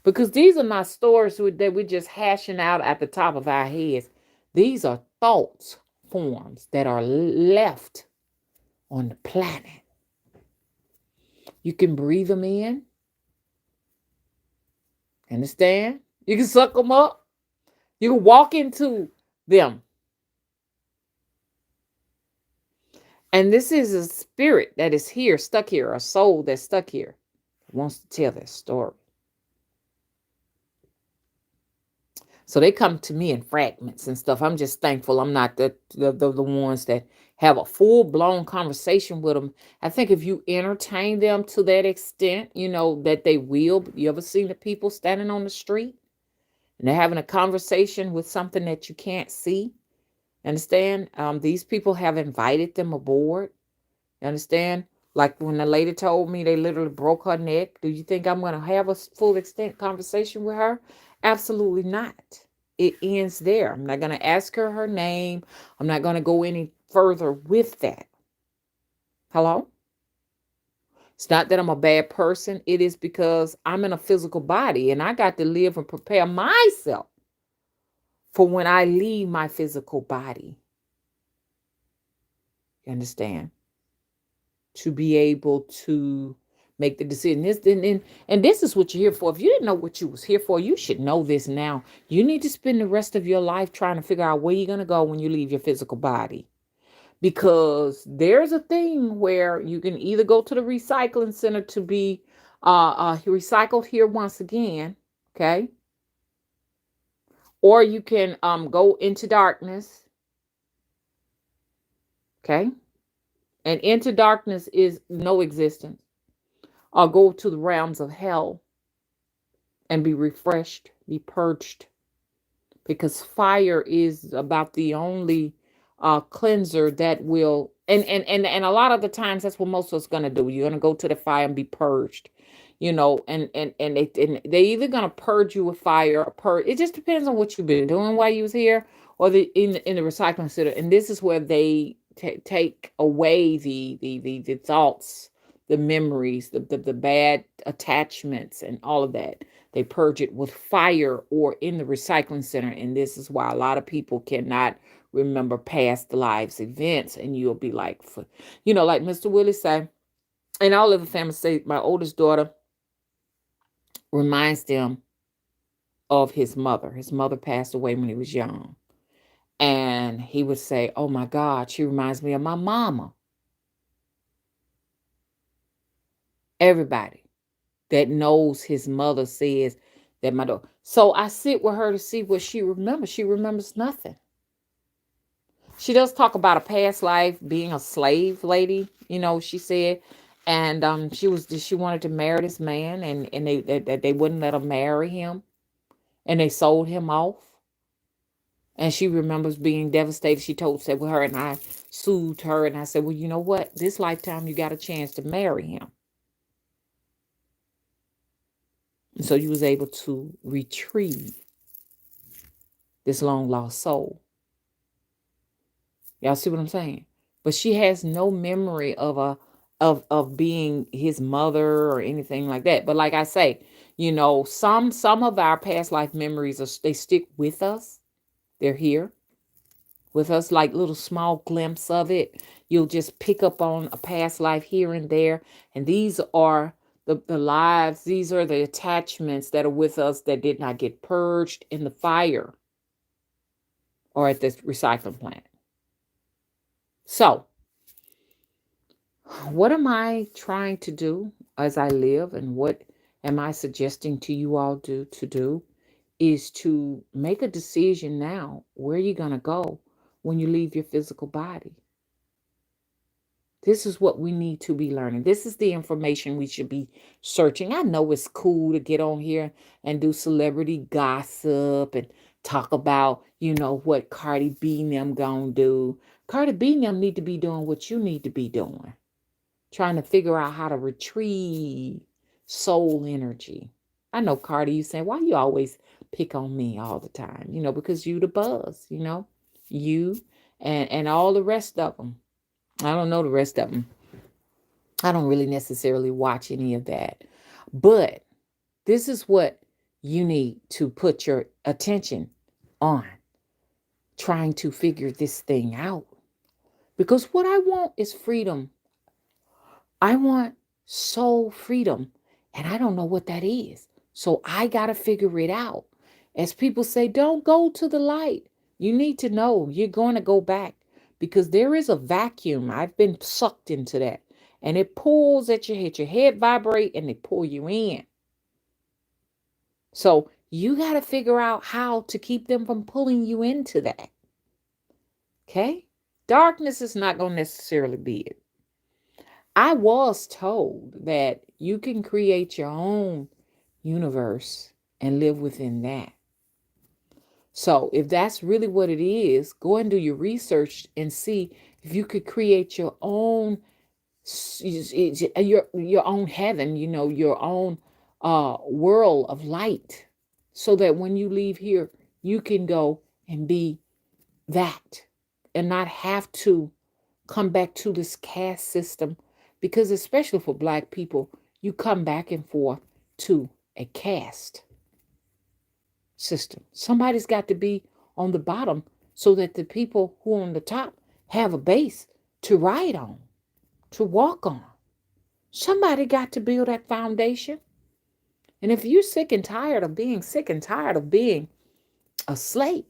Because these are not stories that we're just hashing out at the top of our heads. These are thoughts forms that are left on the planet. You can breathe them in. Understand? You can suck them up. You can walk into them. And this is a spirit that is here, stuck here, a soul that's stuck here, wants to tell their story. So they come to me in fragments and stuff. I'm just thankful I'm not the ones that have a full-blown conversation with them. I think if you entertain them to that extent, that they will. You ever seen the people standing on the street and they're having a conversation with something that you can't see? Understand? These people have invited them aboard. You understand? Like when the lady told me they literally broke her neck. Do you think I'm going to have a full extent conversation with her? Absolutely not. It ends there. I'm not going to ask her name. I'm not going to go any further with that. Hello? It's not that I'm a bad person. It is because I'm in a physical body and I got to live and prepare myself for when I leave my physical body. You understand? To be able to make the decision. And this is what you're here for. If you didn't know what you was here for, you should know this now. You need to spend the rest of your life trying to figure out where you're going to go when you leave your physical body. Because there's a thing where you can either go to the recycling center to be recycled here once again, okay? Or you can go into darkness, okay? And into darkness is no existence. Or go to the realms of hell and be refreshed, be purged. Because fire is about the only cleanser that will, and a lot of the times that's what most of us gonna do. You're gonna go to the fire and be purged, and they either gonna purge you with fire or purge. It just depends on what you've been doing while you was here, or in the recycling center. And this is where they take away the thoughts, the memories, the bad attachments, and all of that. They purge it with fire or in the recycling center. And this is why a lot of people cannot remember past lives events. And you'll be like, like Mr. Willie say, and all of the families say, my oldest daughter reminds them of his mother. His mother passed away when he was young. And he would say, oh my God, she reminds me of my mama. Everybody that knows his mother says that my daughter. So I sit with her to see what she remembers. She remembers nothing. She does talk about a past life being a slave lady, she said. And she wanted to marry this man, and they wouldn't let her marry him, and they sold him off. And she remembers being devastated. She said, well, her and I soothed her, and I said, well, you know what? This lifetime you got a chance to marry him. And so you was able to retrieve this long lost soul. Y'all see what I'm saying? But she has no memory of being his mother or anything like that. But like I say, some of our past life memories they stick with us. They're here with us, like little small glimpse of it. You'll just pick up on a past life here and there. And these are the lives, these are the attachments that are with us that did not get purged in the fire or at this recycling plant. So, what am I trying to do as I live, and what am I suggesting to you all to do is to make a decision now where you're going to go when you leave your physical body. This is what we need to be learning. This is the information we should be searching. I know it's cool to get on here and do celebrity gossip and talk about, what Cardi B and them gonna do. Cardi B and them need to be doing what you need to be doing. Trying to figure out how to retrieve soul energy. I know, Cardi, you saying, why you always pick on me all the time? Because you the buzz, you and all the rest of them. I don't know the rest of them. I don't really necessarily watch any of that. But this is what you need to put your attention on, trying to figure this thing out. Because what I want is freedom. I want soul freedom, and I don't know what that is. So I got to figure it out. As people say, don't go to the light. You need to know you're going to go back, because there is a vacuum. I've been sucked into that. And it pulls at your head. Your head vibrate and they pull you in. So you got to figure out how to keep them from pulling you into that. Okay? Darkness is not going to necessarily be it. I was told that you can create your own universe and live within that. So if that's really what it is, go and do your research and see if you could create your own your own heaven, your own world of light, so that when you leave here, you can go and be that and not have to come back to this caste system, because especially for Black people, you come back and forth to a caste system. Somebody's got to be on the bottom so that the people who are on the top have a base to ride on, to walk on. Somebody got to build that foundation. And if you're sick and tired of being a slave,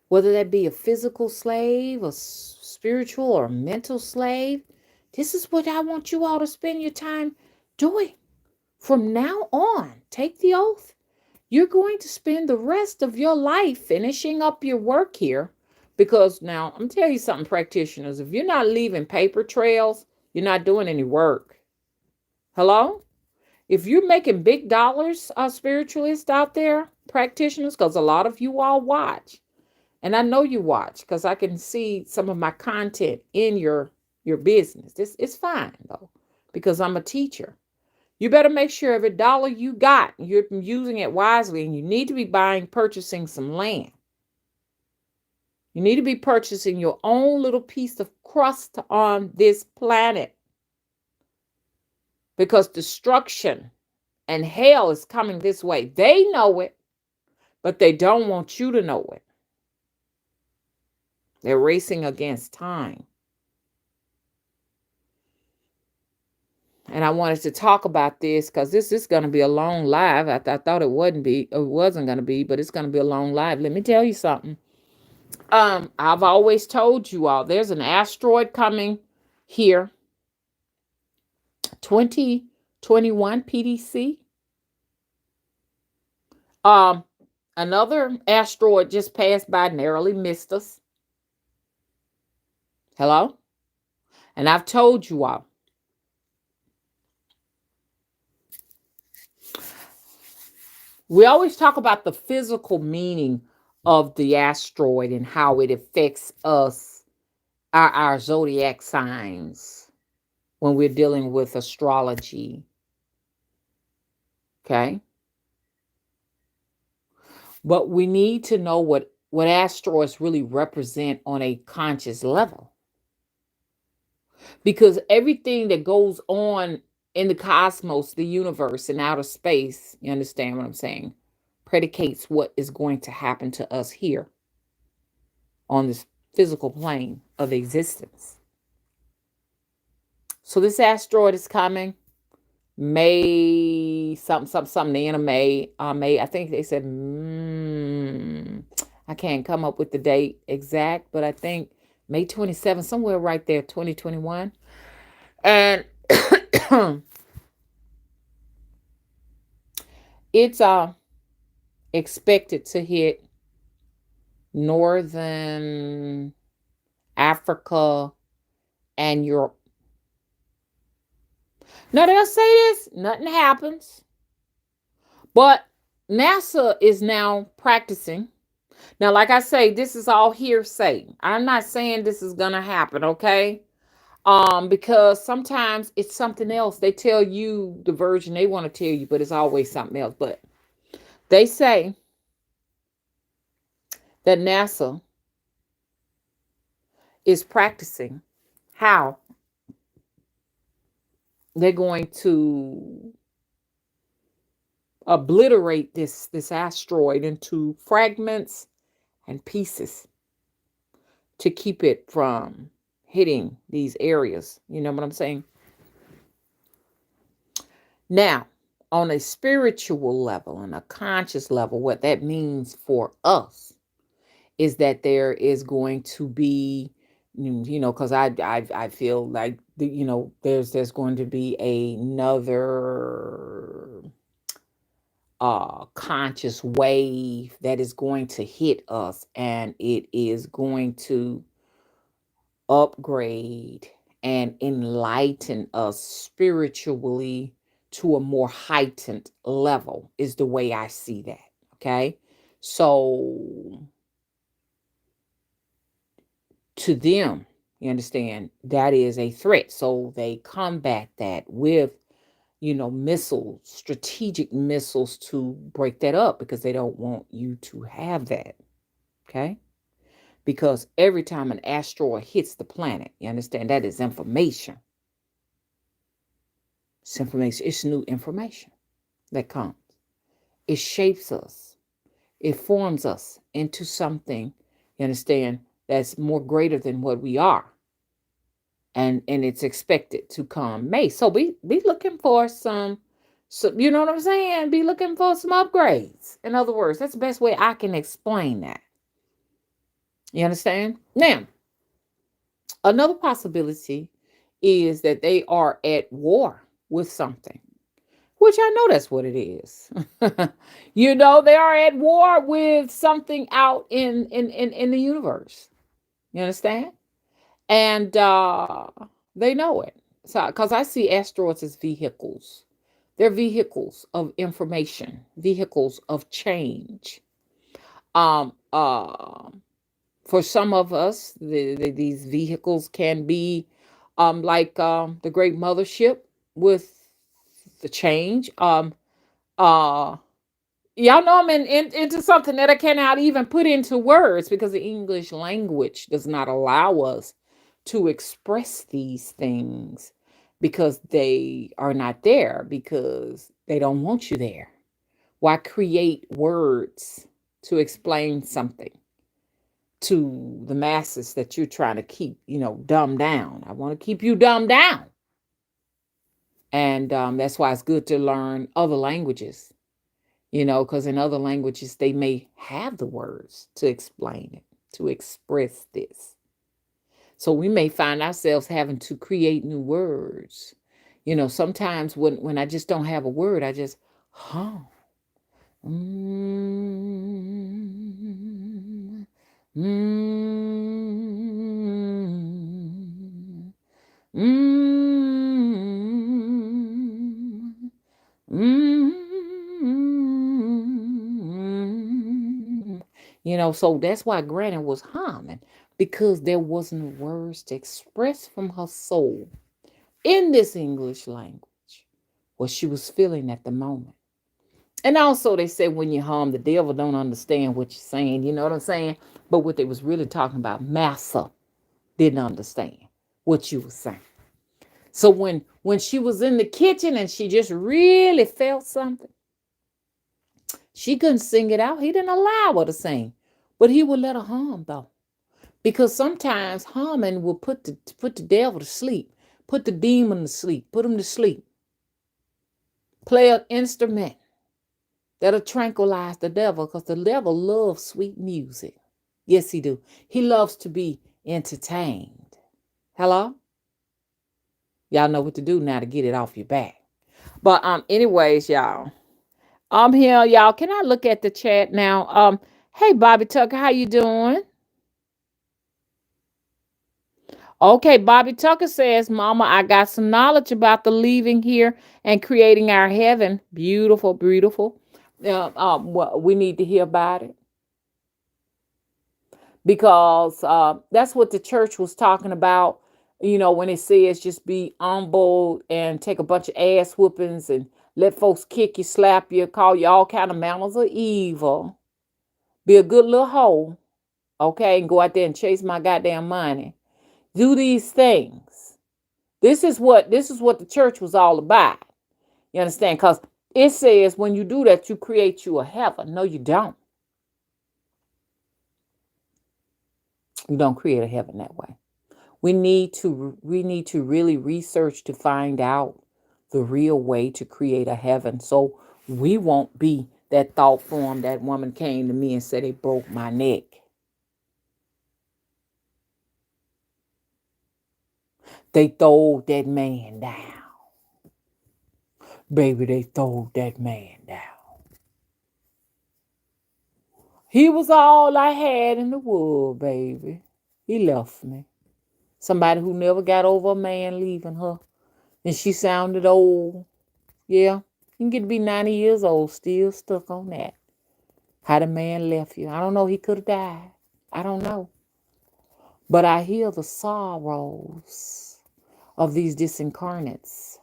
whether that be a physical slave, a spiritual or mental slave, this is what I want you all to spend your time doing. From now on, take the oath. You're going to spend the rest of your life finishing up your work here. Because now, I'm telling you something, practitioners, if you're not leaving paper trails, you're not doing any work. Hello? If you're making big dollars, spiritualists out there, practitioners, because a lot of you all watch, and I know you watch because I can see some of my content in your business. This it's fine though, because I'm a teacher. You better make sure every dollar you got, you're using it wisely, and you need to be purchasing some land. You need to be purchasing your own little piece of crust on this planet, because destruction and hell is coming this way. They know it, but they don't want you to know it. They're racing against time. And I wanted to talk about this because this is going to be a long live. I thought it wasn't going to be, but it's going to be a long live. Let me tell you something. I've always told you all there's an asteroid coming here, 2021 PDC. Another asteroid just passed by, narrowly missed us. Hello? And I've told you all, we always talk about the physical meaning of the asteroid and how it affects us, our zodiac signs, when we're dealing with astrology. Okay? But we need to know what asteroids really represent on a conscious level. Because everything that goes on in the cosmos, the universe, and outer space, you understand what I'm saying, predicates what is going to happen to us here on this physical plane of existence. So this asteroid is coming May something the end of May. May, I think they said I can't come up with the date exact, but I think May 27th, somewhere right there, 2021. And it's expected to hit northern Africa and Europe. Now they'll say this, nothing happens. But NASA is now practicing. Now, like I say, this is all hearsay. I'm not saying this is gonna happen, okay? Because sometimes it's something else. They tell you the version they want to tell you, but it's always something else. But they say that NASA is practicing how they're going to obliterate this asteroid into fragments and pieces to keep it from hitting these areas. You know what I'm saying? Now, on a spiritual level and a conscious level, what that means for us is that there is going to be, because I feel like there's going to be another conscious wave that is going to hit us, and it is going to upgrade and enlighten us spiritually to a more heightened level, is the way I see that. Okay. So to them, you understand, that is a threat. So they combat that with, missiles, strategic missiles to break that up, because they don't want you to have that. Okay. Because every time an asteroid hits the planet, you understand, that is information. It's information. It's new information that comes. It shapes us. It forms us into something, you understand, that's more greater than what we are. And it's expected to come May. So be looking for some, you know what I'm saying? Be looking for some upgrades. In other words, that's the best way I can explain that. You understand? Now, another possibility is that they are at war with something, which I know that's what it is. They are at war with something out in the universe. You understand? And they know it. So, because I see asteroids as vehicles. They're vehicles of information, vehicles of change. Um, uh, for some of us, these vehicles can be like the great mothership with the change. Uh, y'all know I'm into something that I cannot even put into words, because the English language does not allow us to express these things, because they are not there, because they don't want you there. Why create words to explain something to the masses that you're trying to keep, dumbed down? I want to keep you dumbed down. And that's why it's good to learn other languages, because in other languages, they may have the words to explain it, to express this. So we may find ourselves having to create new words. Sometimes when I just don't have a word, I just, huh. Mm, mm, mm, mm. So that's why Granny was humming, because there wasn't words to express from her soul in this English language what she was feeling at the moment. And also they say when you hum, the devil don't understand what you're saying. You know what I'm saying? But what they was really talking about, Massa didn't understand what you were saying. So when she was in the kitchen and she just really felt something, she couldn't sing it out. He didn't allow her to sing, but he would let her hum though, because sometimes humming will put the devil to sleep, put the demon to sleep, put him to sleep. Play an instrument that'll tranquilize the devil, because the devil loves sweet music. Yes, he do. He loves to be entertained. Hello? Y'all know what to do now to get it off your back. But anyways, y'all. I'm here, y'all. Can I look at the chat now? Hey Bobby Tucker, how you doing? Okay, Bobby Tucker says, Mama, I got some knowledge about the leaving here and creating our heaven. Beautiful, beautiful. We need to hear about it, because that's what the church was talking about. When it says just be humble and take a bunch of ass whoopings and let folks kick you, slap you, call you all kind of manners of evil. Be a good little hoe, okay, and go out there and chase my goddamn money. Do these things. This is what the church was all about. You understand? Because it says when you do that, you create you a heaven. No, you don't. You don't create a heaven that way. We need to really research to find out the real way to create a heaven, so we won't be that thought form. That woman came to me and said it broke my neck. They throwed that man down. Baby, they throwed that man down. He was all I had in the world, baby. He left me. Somebody who never got over a man leaving her. And she sounded old. Yeah. You can get to be 90 years old, still stuck on that. How the man left you. I don't know. He could have died. I don't know. But I hear the sorrows of these disincarnates.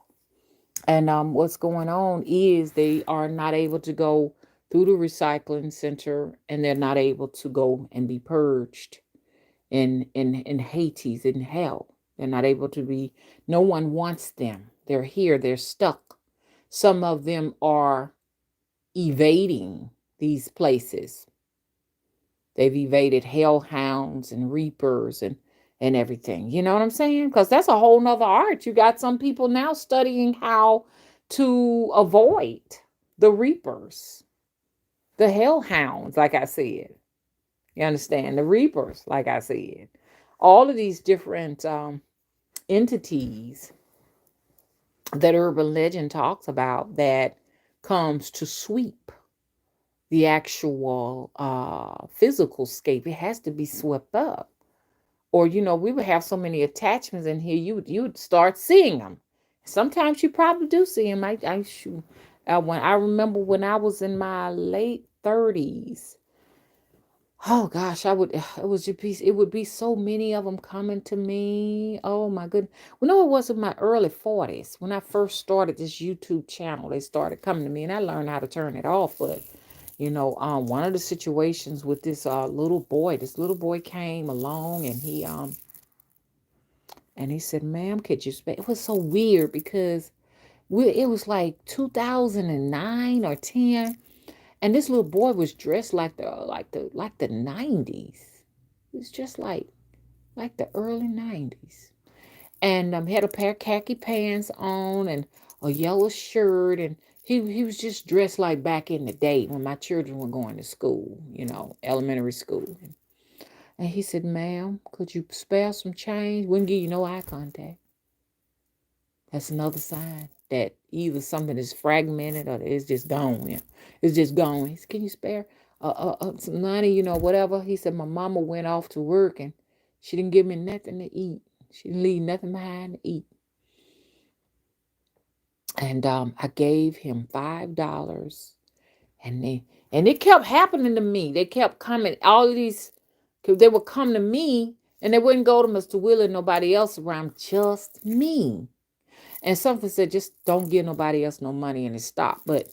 And what's going on is they are not able to go through the recycling center, and they're not able to go and be purged in Hades, in hell. They're not able to be, no one wants them. They're here, they're stuck. Some of them are evading these places. They've evaded hellhounds and reapers and everything. You know what I'm saying? Because that's a whole nother art. You got some people now studying how to avoid the reapers, the hellhounds, like I said. You understand? The reapers, like I said. All of these different entities that urban legend talks about that comes to sweep the actual physical scape. It has to be swept up. Or, we would have so many attachments in here, you would start seeing them. Sometimes you probably do see them. When I remember when I was in my late 30s. Oh gosh, it would be so many of them coming to me. Oh my goodness. Well, no, it was in my early 40s when I first started this YouTube channel. They started coming to me, and I learned how to turn it off. But one of the situations with this little boy came along, and he said, "Ma'am, could you speak?" It was so weird because it was like 2009 or 10. And this little boy was dressed like the 90s. He was just like the early 90s. And had a pair of khaki pants on and a yellow shirt, and he was just dressed like back in the day when my children were going to school, elementary school. And he said, "Ma'am, could you spare some change?" Wouldn't give you no eye contact. That's another sign that either something is fragmented or it's just gone. Yeah. It's just gone. He said, can you spare some money, whatever? He said, my mama went off to work and she didn't give me nothing to eat. She didn't leave nothing behind to eat. And I gave him $5. And it kept happening to me. They kept coming, all of these, because they would come to me and they wouldn't go to Mr. Willie, nobody else around, just me. And something said, just don't give nobody else no money, and it stopped. But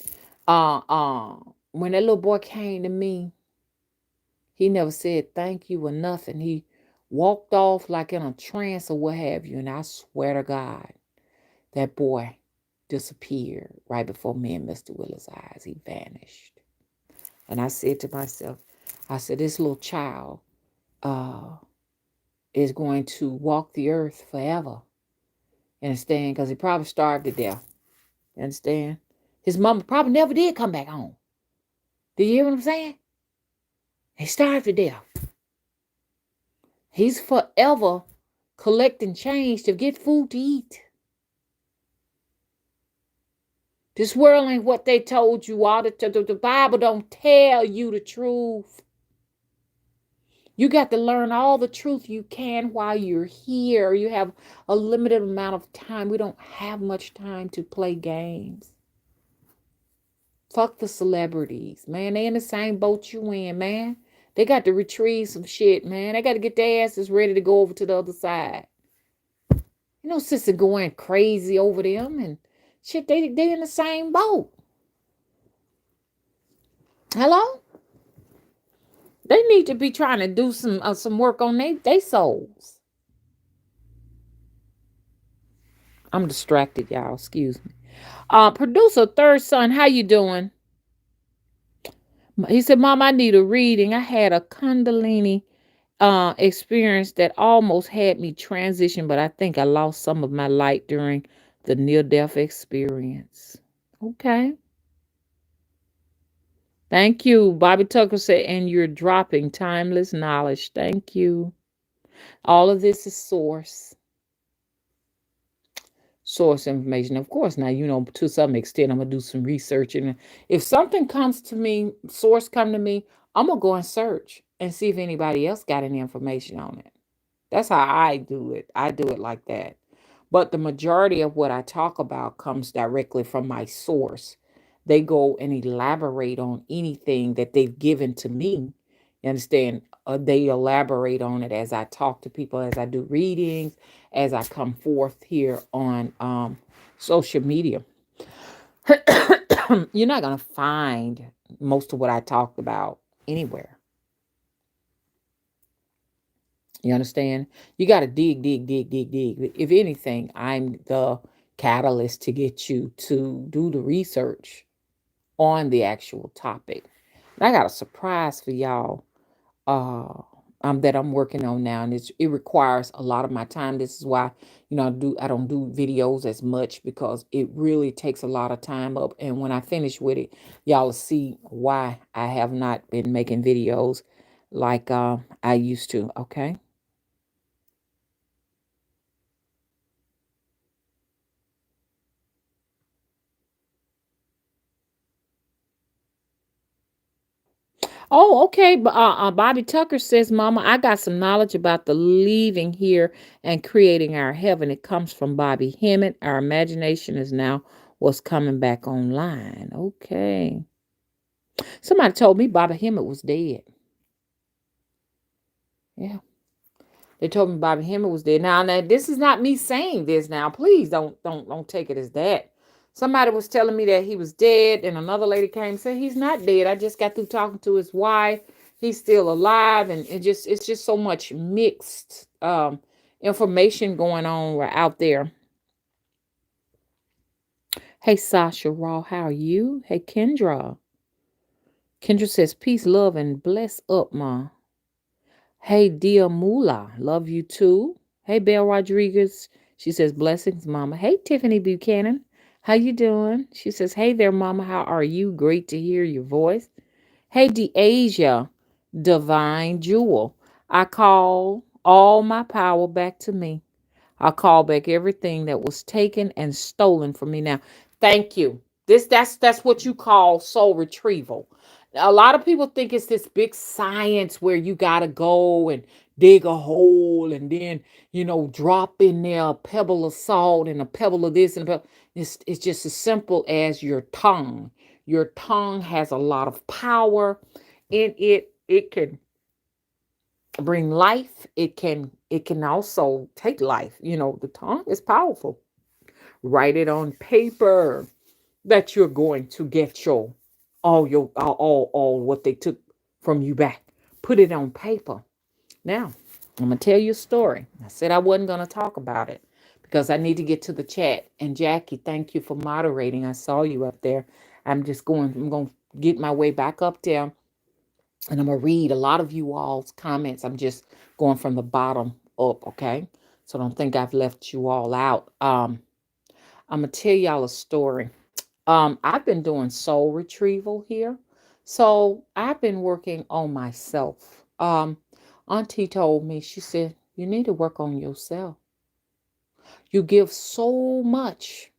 uh uh when that little boy came to me, he never said thank you or nothing. He walked off like in a trance or what have you. And I swear to God, that boy disappeared right before me and Mr. Willie's eyes. He vanished. And I said to myself, I said, this little child uh is going to walk the earth forever. Understand? Because he probably starved to death. You understand? His mama probably never did come back home. Do you hear what I'm saying? He starved to death. He's forever collecting change to get food to eat. This world ain't what they told you. All the Bible don't tell you the truth. You got to learn all the truth you can while you're here. You have a limited amount of time. We don't have much time to play games. Fuck the celebrities, man. They in the same boat you in, man. They got to retrieve some shit, man. They got to get their asses ready to go over to the other side. You know, sister going crazy over them and shit. They in the same boat. Hello? They need to be trying to do some work on they souls. I'm distracted, y'all. Excuse me. Producer third son, how you doing? He said, Mom, I need a reading. I had a Kundalini experience that almost had me transition, but I think I lost some of my light during the near death experience. Okay. Thank you. Bobby Tucker said, and you're dropping timeless knowledge. Thank you. All of this is source information. Of course, now, to some extent, I'm going to do some research. And if something comes to me, source come to me, I'm going to go and search and see if anybody else got any information on it. That's how I do it. I do it like that. But the majority of what I talk about comes directly from my source. They go and elaborate on anything that they've given to me. You understand? They elaborate on it as I talk to people, as I do readings, as I come forth here on social media. You're not going to find most of what I talked about anywhere. You understand? You got to dig, dig, dig, dig, dig. If anything, I'm the catalyst to get you to do the research on the actual topic. And I got a surprise for y'all uh, that I'm working on now, and it requires a lot of my time. This is why I don't do videos as much because it really takes a lot of time up. And when I finish with it, y'all will see why I have not been making videos like I used to. Okay. Oh, okay. But Bobby Tucker says, Mama, I got some knowledge about the leaving here and creating our heaven. It comes from Bobby Hemmett. Our imagination is now what's coming back online. Okay. Somebody told me Bobby Hemmett was dead. Yeah. They told me Bobby Hemmett was dead. Now, this is not me saying this now. Please don't take it as that. Somebody was telling me that he was dead, and another lady came and said he's not dead. I just got through talking to his wife. He's still alive, and it's just so much mixed information going on out there. Hey Sasha Raw, how are you? Hey Kendra. Kendra says peace, love, and bless up, ma. Hey, Dia Mula, love you too. Hey, Belle Rodriguez, she says blessings, mama. Hey, Tiffany Buchanan, how you doing? She says, hey there, mama, how are you? Great to hear your voice. Hey, DeAsia, Divine Jewel, I call all my power back to me. I'll call back everything that was taken and stolen from me now. Thank you. That's what you call soul retrieval. A lot of people think it's this big science where you gotta go and dig a hole and then drop in there a pebble of salt and a pebble of this and a pebble. It's just as simple as your tongue. Your tongue has a lot of power in it. It can bring life. It can also take life. The tongue is powerful. Write it on paper that you're going to get all what they took from you back. Put it on paper. Now, I'm gonna tell you a story. I said I wasn't gonna talk about it because I need to get to the chat. And Jackie, thank you for moderating. I saw you up there. I'm gonna get my way back up there, and I'm gonna read a lot of you all's comments. I'm just going from the bottom up, okay? So don't think I've left you all out. I'm gonna tell y'all a story. I've been doing soul retrieval here. So I've been working on myself. Auntie told me, she said, you need to work on yourself. You give so much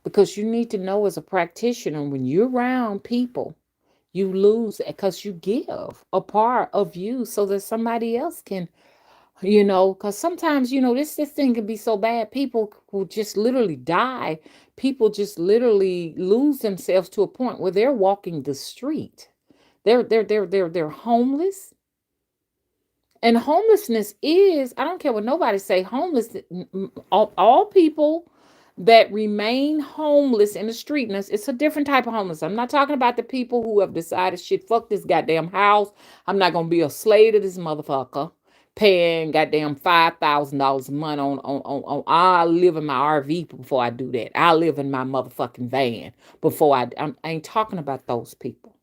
because you need to know as a practitioner when you're around people, you lose because you give a part of you so that somebody else can, because sometimes, this thing can be so bad. People will just literally die. People just literally lose themselves to a point where they're walking the street. They're homeless. And homelessness is, I don't care what nobody say, homeless, all people that remain homeless in the street, and it's a different type of homeless. I'm not talking about the people who have decided, shit, fuck this goddamn house. I'm not going to be a slave to this motherfucker paying goddamn $5,000 a month I'll live in my RV before I do that. I'll live in my motherfucking van before I ain't talking about those people.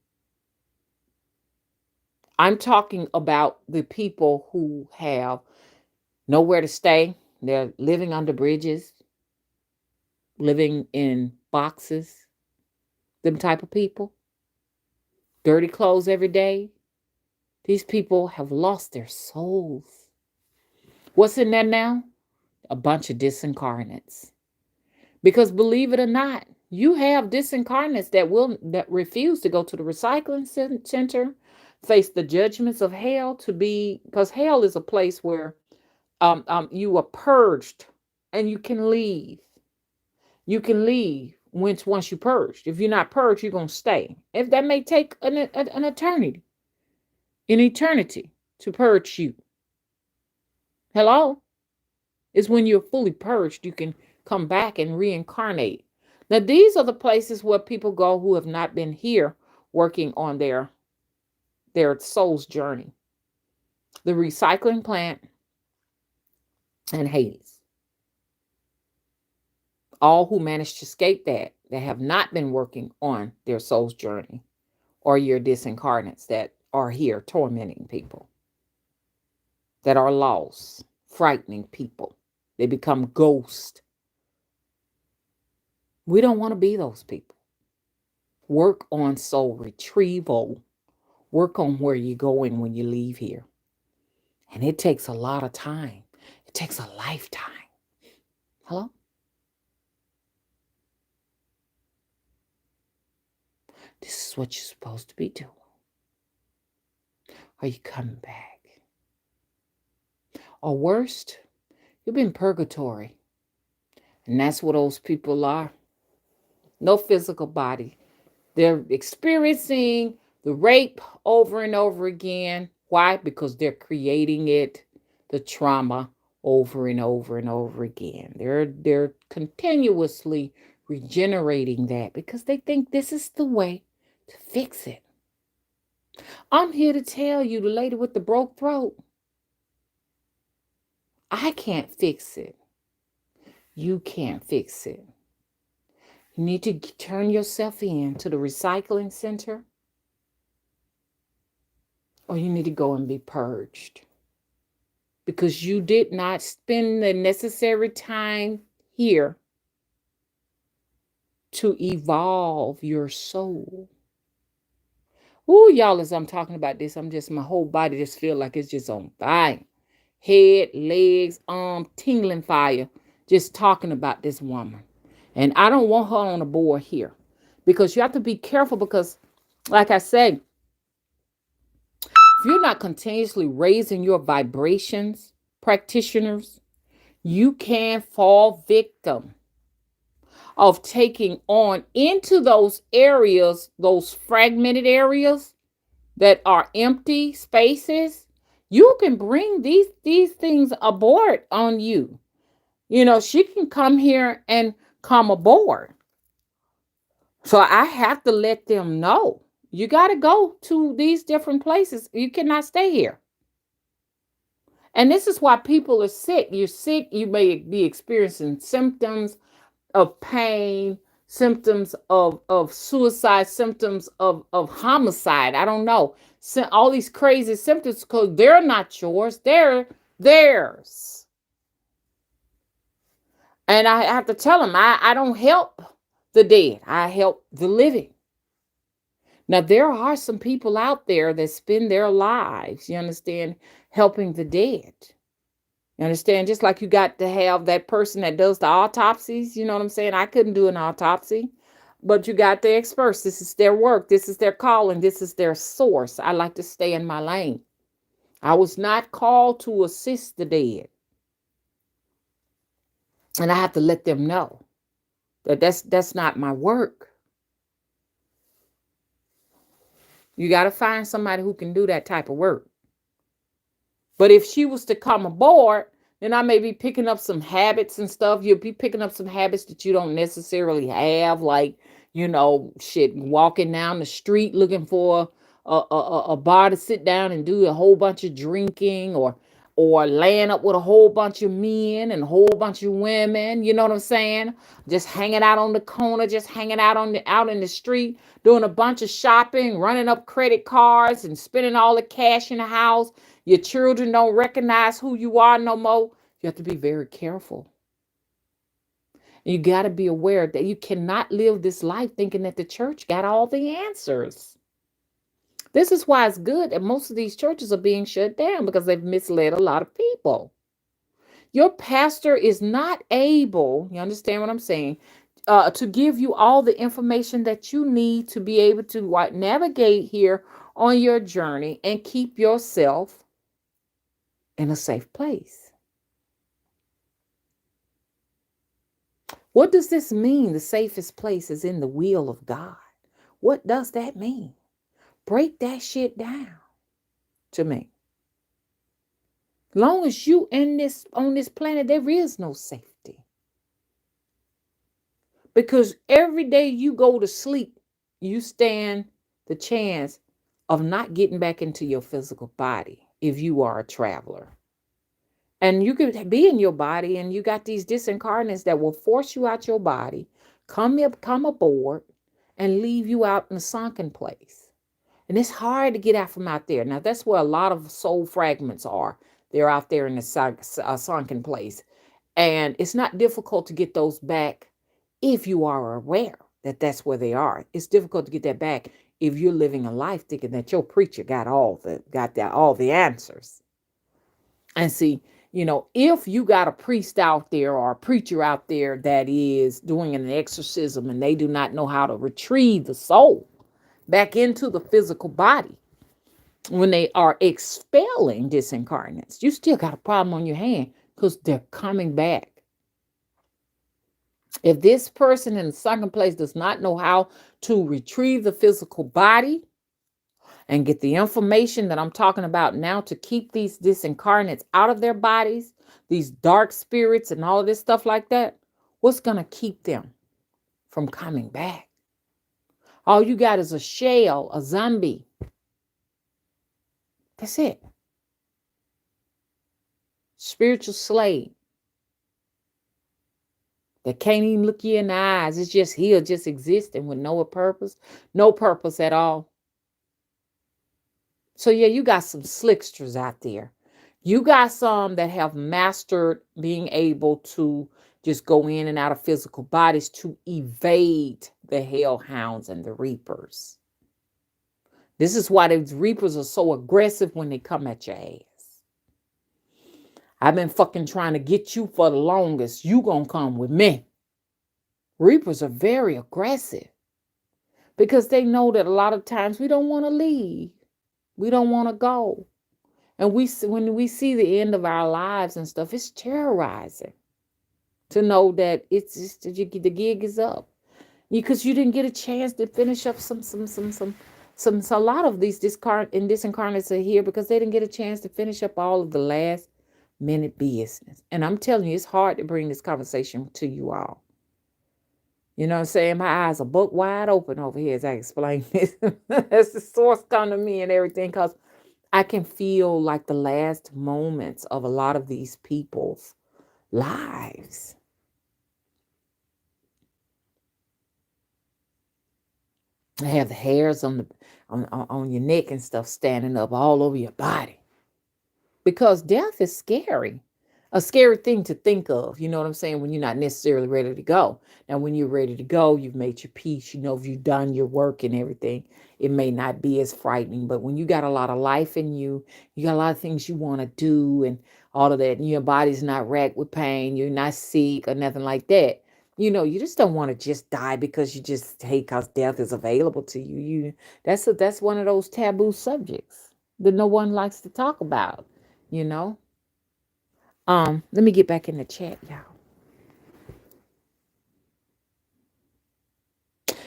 I'm talking about the people who have nowhere to stay. They're living under bridges, living in boxes, them type of people. Dirty clothes every day. These people have lost their souls. What's in there now? A bunch of disincarnates. Because believe it or not, you have disincarnates that refuse to go to the recycling center, face the judgments of hell because hell is a place where you are purged and you can leave. You can leave once you purged. If you're not purged, you're gonna stay. If that may take an eternity to purge you. Hello, is when you're fully purged, you can come back and reincarnate. Now, these are the places where people go who have not been here working on their soul's journey. The recycling plant and Hades. All who managed to escape that have not been working on their soul's journey, or your disincarnates that are here tormenting people, that are lost, frightening people. They become ghosts. We don't want to be those people. Work on soul retrieval. Work on where you're going when you leave here. And it takes a lot of time. It takes a lifetime. Hello? This is what you're supposed to be doing. Are you coming back? Or worst, you've been purgatory. And that's what those people are. No physical body. They're experiencing the rape over and over again. Why? Because they're creating it, the trauma, over and over and over again. They're continuously regenerating that because they think this is the way to fix it. I'm here to tell you, the lady with the broke throat, I can't fix it. You can't fix it. You need to turn yourself in to the recycling center, or you need to go and be purged. Because you did not spend the necessary time here to evolve your soul. Ooh, y'all, as I'm talking about this, my whole body just feel like it's just on fire. head, legs, arm, tingling fire, just talking about this woman. And I don't want her on the board here because you have to be careful because, like I said, if you're not continuously raising your vibrations, practitioners, you can fall victim of taking on into those areas, those fragmented areas that are empty spaces. You can bring these things aboard on you. You know, she can come here and come aboard. So I have to let them know. You got to go to these different places. You cannot stay here. And this is why people are sick. You're sick. You may be experiencing symptoms of pain, symptoms of suicide, symptoms of homicide. I don't know. So all these crazy symptoms because they're not yours. They're theirs. And I have to tell them, I don't help the dead. I help the living. Now, there are some people out there that spend their lives, you understand, helping the dead. You understand? Just like you got to have that person that does the autopsies. You know what I'm saying? I couldn't do an autopsy, but you got the experts. This is their work. This is their calling. This is their source. I like to stay in my lane. I was not called to assist the dead. And I have to let them know that that's not my work. You got to find somebody who can do that type of work. But if she was to come aboard, then I may be picking up some habits and stuff. You'll be picking up some habits that you don't necessarily have, like, shit, walking down the street looking for a bar to sit down and do a whole bunch of drinking, or laying up with a whole bunch of men and a whole bunch of women. You know what I'm saying? Just hanging out on the corner, just hanging out in the street, doing a bunch of shopping, running up credit cards and spending all the cash in the house. Your children don't recognize who you are no more. You have to be very careful. You got to be aware that you cannot live this life thinking that the church got all the answers. This is why it's good that most of these churches are being shut down because they've misled a lot of people. Your pastor is not able, you understand what I'm saying, to give you all the information that you need to be able to navigate here on your journey and keep yourself in a safe place. What does this mean? The safest place is in the will of God. What does that mean? Break that shit down to me. Long as you on this planet, there is no safety. Because every day you go to sleep, you stand the chance of not getting back into your physical body if you are a traveler. And you could be in your body and you got these disincarnates that will force you out your body, come aboard, and leave you out in a sunken place. And it's hard to get out from out there. Now, that's where a lot of soul fragments are. They're out there in the sunken place. And it's not difficult to get those back if you are aware that that's where they are. It's difficult to get that back if you're living a life thinking that your preacher got all the answers. And see, if you got a priest out there or a preacher out there that is doing an exorcism and they do not know how to retrieve the soul back into the physical body when they are expelling disincarnates, you still got a problem on your hand because they're coming back. If this person in the sunken place does not know how to retrieve the physical body and get the information that I'm talking about now to keep these disincarnates out of their bodies, these dark spirits and all of this stuff like that, what's going to keep them from coming back? All you got is a shell, a zombie. That's it. Spiritual slave that can't even look you in the eyes. It's just here, just existing with no purpose at all. So yeah, you got some slicksters out there. You got some that have mastered being able to just go in and out of physical bodies to evade the hellhounds and the reapers. This is why these reapers are so aggressive when they come at your ass. I've been fucking trying to get you for the longest. You gonna come with me. Reapers are very aggressive because they know that a lot of times we don't want to leave. We don't want to go. And when we see the end of our lives and stuff, it's terrorizing to know that it's just the gig is up because you didn't get a chance to finish up some. A lot of these disincarnates are here because they didn't get a chance to finish up all of the last minute business. And I'm telling you, it's hard to bring this conversation to you all. You know what I'm saying? My eyes are book wide open over here as I explain this. As the source come to me and everything, because I can feel like the last moments of a lot of these people's lives. They have the hairs on your neck and stuff standing up all over your body. Because death is scary. A scary thing to think of, you know what I'm saying, when you're not necessarily ready to go. Now, when you're ready to go, you've made your peace, you know, if you've done your work and everything, it may not be as frightening. But when you got a lot of life in you, you got a lot of things you want to do and all of that, and your body's not racked with pain, you're not sick or nothing like that. You know, you just don't want to just die because you just hate because death is available to you. That's one of those taboo subjects that no one likes to talk about, you know. Let me get back in the chat, y'all.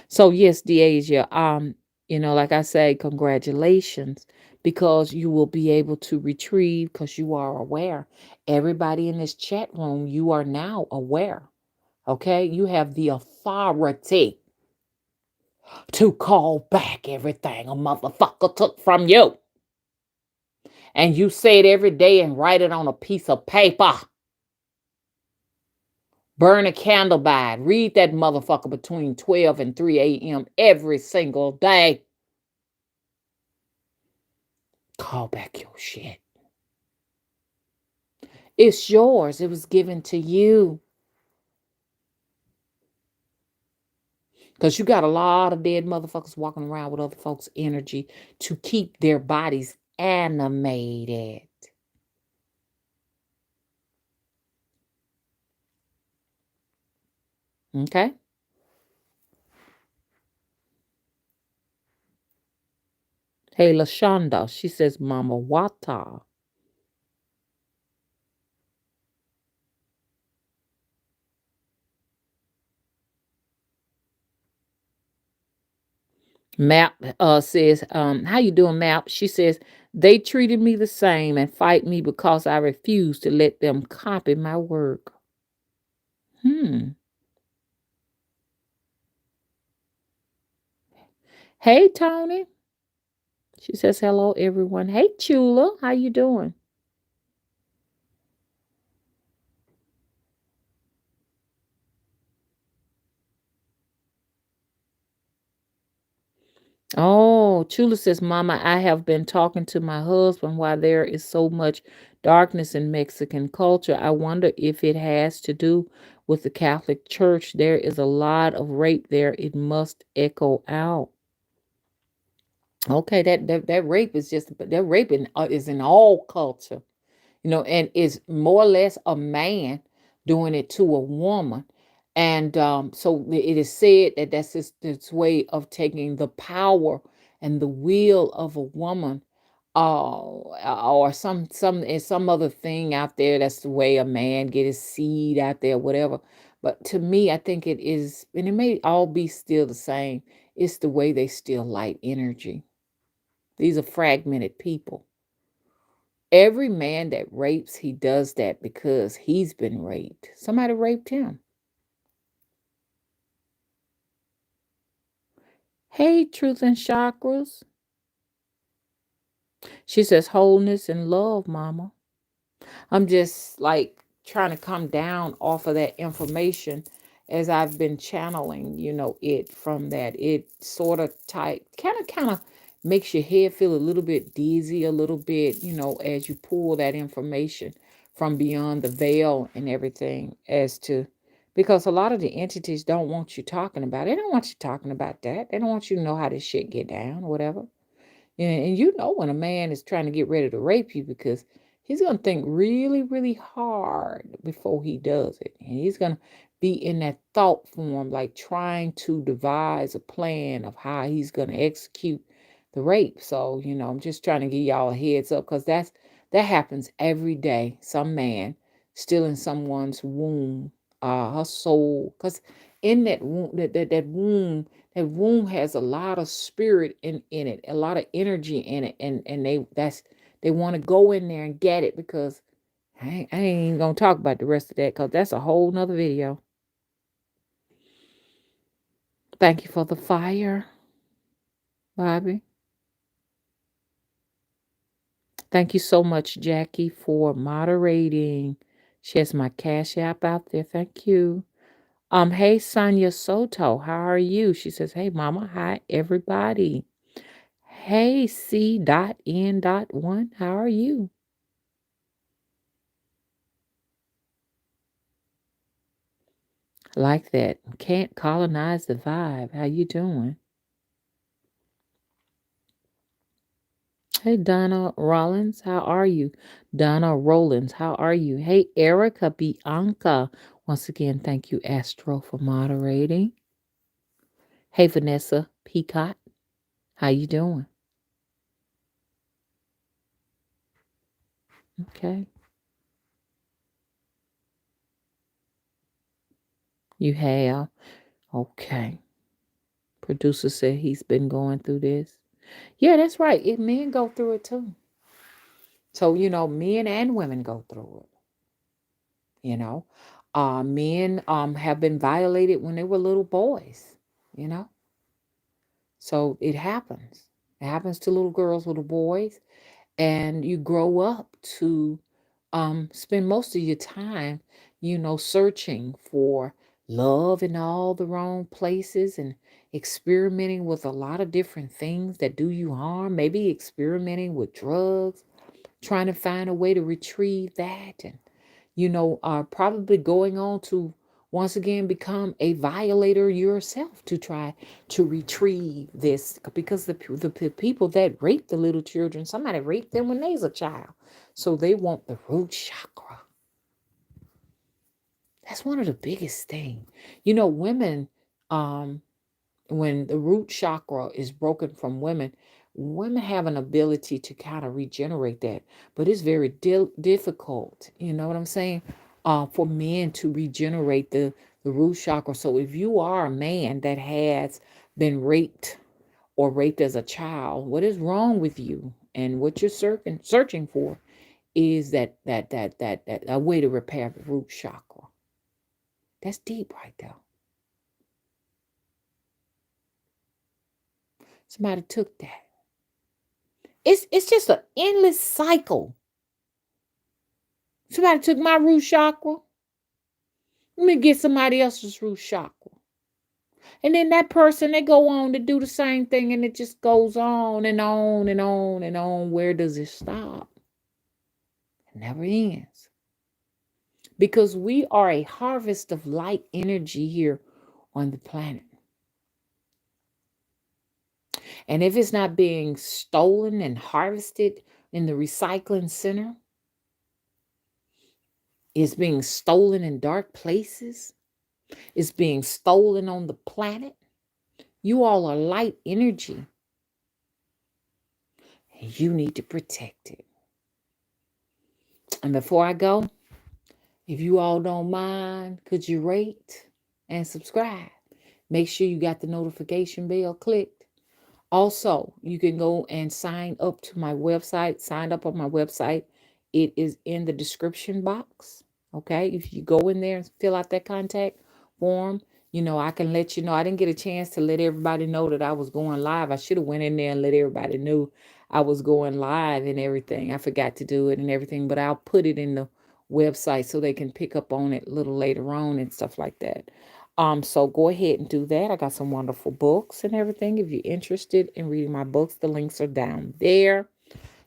So yes, Deasia, like I say, congratulations, because you will be able to retrieve because you are aware. Everybody in this chat room, you are now aware. Okay, you have the authority to call back everything a motherfucker took from you. And you say it every day and write it on a piece of paper. Burn a candle by it. Read that motherfucker between 12 and 3 a.m. every single day. Call back your shit. It's yours. It was given to you. Because you got a lot of dead motherfuckers walking around with other folks' energy to keep their bodies animated. Okay? Hey, Lashonda, she says, Mama Wata. Map says, how you doing, Map? She says, they treated me the same and fight me because I refuse to let them copy my work. Hey, Tony. She says, hello, everyone. Hey, Chula, how you doing? Oh, Chula says, Mama, I have been talking to my husband while there is so much darkness in Mexican culture. I wonder if it has to do with the Catholic Church. There is a lot of rape there. It must echo out. Okay, that rape is just that rape is in all culture, and is more or less a man doing it to a woman. And so it is said that that's just its way of taking the power and the will of a woman, or some other thing out there. That's the way a man get his seed out there, whatever. But to me, I think it is, and it may all be still the same. It's the way they steal light energy. These are fragmented people. Every man that rapes, he does that because he's been raped. Somebody raped him. Hey, Truth and Chakras. She says, wholeness and love, Mama. I'm just like trying to come down off of that information as I've been channeling, it from that. It sort of kind of makes your head feel a little bit dizzy, a little bit, as you pull that information from beyond the veil and everything, as to, because a lot of the entities don't want you talking about it. They don't want you talking about that. They don't want you to know how this shit get down or whatever. And when a man is trying to get ready to rape you because He's going to think really, really hard before he does it. And he's going to be in that thought form, like trying to devise a plan of how he's going to execute the rape. So, I'm just trying to give y'all a heads up because that happens every day. Some man stealing someone's womb, her soul. Because in that womb, that womb has a lot of spirit in it, a lot of energy in it. And they want to go in there and get it because I ain't even gonna talk about the rest of that because that's a whole nother video. Thank you for the fire, Bobby. Thank you so much, Jackie, for moderating. She has my cash app out there. Thank you. Hey Sonia Soto, how are you? She says, hey mama, hi everybody. Hey C.N.1, how are you? Like that. Can't colonize the vibe. How you doing? Hey, Donna Rollins, how are you? Donna Rollins, how are you? Hey, Erica Bianca. Once again, thank you, Astro, for moderating. Hey, Vanessa Peacock, how you doing? Okay. You have? Okay. Producer said he's been going through this. Yeah, that's right. Men go through it too. So, men and women go through it. You know, men have been violated when they were little boys, you know. So it happens. It happens to little girls, little boys, and you grow up to spend most of your time, searching for love in all the wrong places and experimenting with a lot of different things that do you harm, maybe experimenting with drugs, trying to find a way to retrieve that and are probably going on to once again become a violator yourself to try to retrieve this because the people that rape the little children, somebody raped them when they was a child, so they want the root chakra. That's one of the biggest things. Women, um when the root chakra is broken from women have an ability to kind of regenerate that, but it's very difficult. You know what I'm saying? For men to regenerate the root chakra. So if you are a man that has been raped or raped as a child, what is wrong with you? And what you're searching for is that a way to repair the root chakra. That's deep right there. Somebody took that. It's just an endless cycle. Somebody took my root chakra. Let me get somebody else's root chakra. And then that person, they go on to do the same thing and it just goes on and on and on and on. Where does it stop? It never ends. Because we are a harvest of light energy here on the planet. And if it's not being stolen and harvested in the recycling center, it's being stolen in dark places, it's being stolen on the planet. You all are light energy. And you need to protect it. And before I go, if you all don't mind, could you rate and subscribe? Make sure you got the notification bell clicked. Also, you can go and sign up to my website. Sign up on my website. It is in the description box. Okay. If you go in there and fill out that contact form, I can let you know. I didn't get a chance to let everybody know that I was going live. I should have went in there and let everybody know I was going live and everything. I forgot to do it and everything, but I'll put it in the website so they can pick up on it a little later on and stuff like that. So go ahead and do that. I got some wonderful books and everything. If you're interested in reading my books, the links are down there.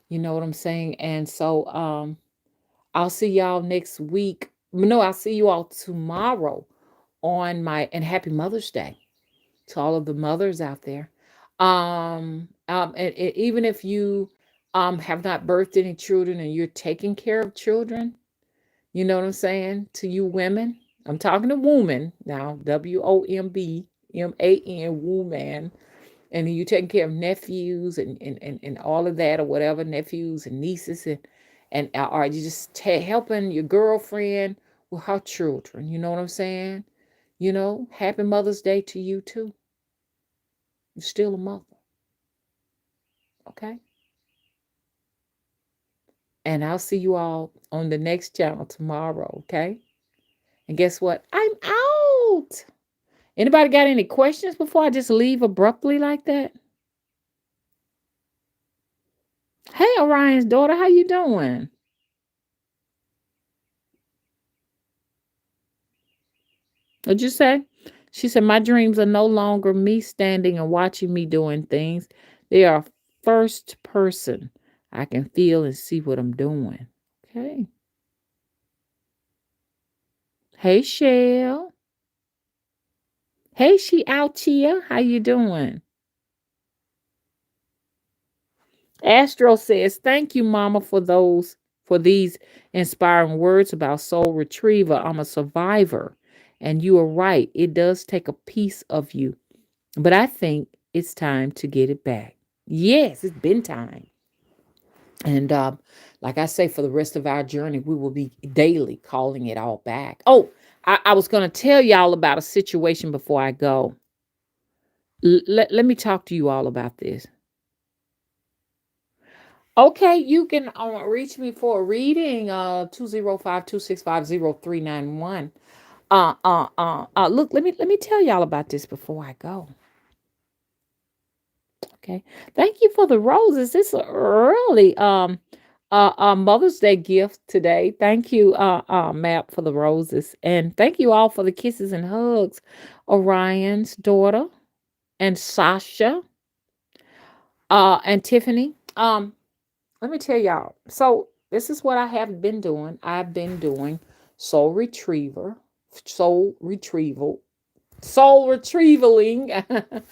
You know what I'm saying? And so I'll see y'all next week. No, I'll see you all tomorrow on and happy Mother's Day to all of the mothers out there. And even if you have not birthed any children and you're taking care of children, you know what I'm saying? To you women, I'm talking to woman now, WOMBMAN, woman. And you taking care of nephews and all of that or whatever, nephews and nieces and are you just helping your girlfriend with her children? You know what I'm saying? Happy Mother's Day to you too. You're still a mother, okay? And I'll see you all on the next channel tomorrow, okay? And guess what? I'm out. Anybody got any questions before I just leave abruptly like that? Hey, Orion's daughter, how you doing? What'd you say? She said, my dreams are no longer me standing and watching me doing things. They are first person. I can feel and see what I'm doing. Okay. Hey, Shell. Hey, she out here. How you doing? Astro says, thank you, Mama, for these inspiring words about soul retrieval. I'm a survivor. And you are right. It does take a piece of you. But I think it's time to get it back. Yes, it's been time. And like I say, for the rest of our journey, we will be daily calling it all back. Oh, I was going to tell y'all about a situation before I go. Let me talk to you all about this. Okay, you can reach me for a reading, 205-265-0391. Look, let me tell y'all about this before I go. Okay. Thank you for the roses. This is a really Mother's Day gift today. Thank you, Map, for the roses. And thank you all for the kisses and hugs. Orion's daughter and Sasha and Tiffany. Let me tell y'all. So this is what I have been doing. I've been doing soul retriever, soul retrieval, soul retrievaling.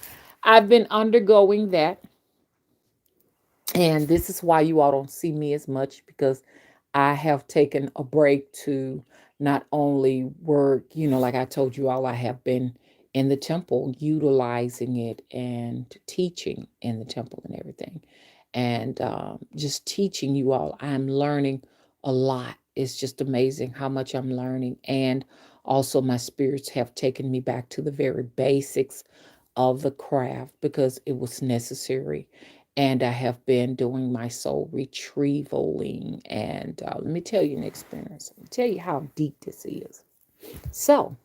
I've been undergoing that. And this is why you all don't see me as much because I have taken a break to not only work, like I told you all, I have been in the temple utilizing it and teaching in the temple and everything. And just teaching you all, I'm learning a lot. It's just amazing how much I'm learning. And also, my spirits have taken me back to the very basics of the craft because it was necessary. And I have been doing my soul retrievaling. And let me tell you an experience. Let me tell you how deep this is. So,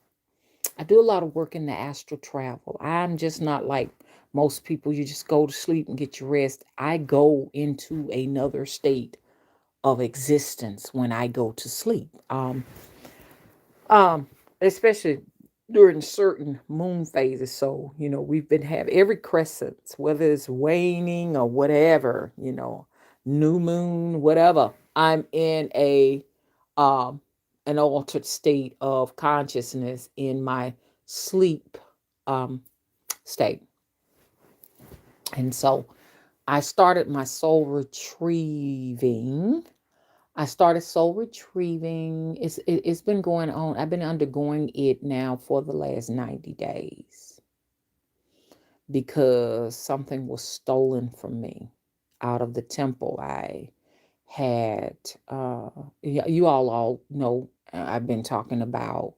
I do a lot of work in the astral travel. I'm just not like most people, you just go to sleep and get your rest. I go into another state of existence when I go to sleep. Um, Especially during certain moon phases. So, we've been having every crescent, whether it's waning or whatever, new moon, whatever. I'm in um an altered state of consciousness in my sleep um state. And so I started my soul retrieving. I started soul retrieving. It's been going on. I've been undergoing it now for the last 90 days because something was stolen from me out of the temple. I had you all know I've been talking about,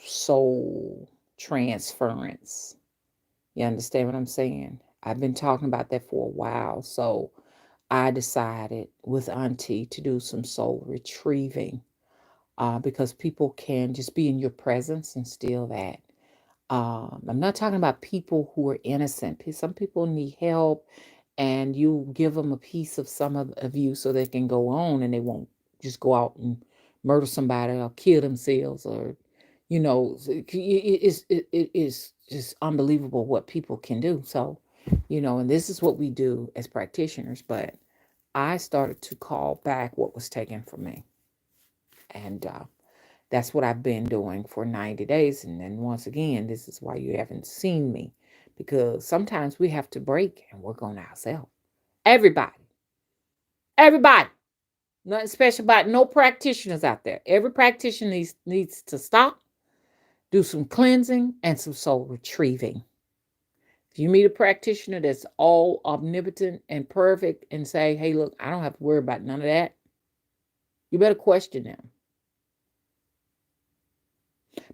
soul transference. You understand what I'm saying? I've been talking about that for a while. So I decided with Auntie to do some soul retrieving because people can just be in your presence and steal that. I'm not talking about people who are innocent. Some people need help, and you give them a piece of some of you so they can go on and they won't just go out and murder somebody or kill themselves or, it is just unbelievable what people can do. So, and this is what we do as practitioners. But I started to call back what was taken from me. And that's what I've been doing for 90 days. And then once again, this is why you haven't seen me because sometimes we have to break and work on ourselves. Everybody. Everybody. Nothing special about no practitioners out there. Every practitioner needs to stop, do some cleansing and some soul retrieving. If you meet a practitioner that's all omnipotent and perfect and say, hey, look, I don't have to worry about none of that, you better question them.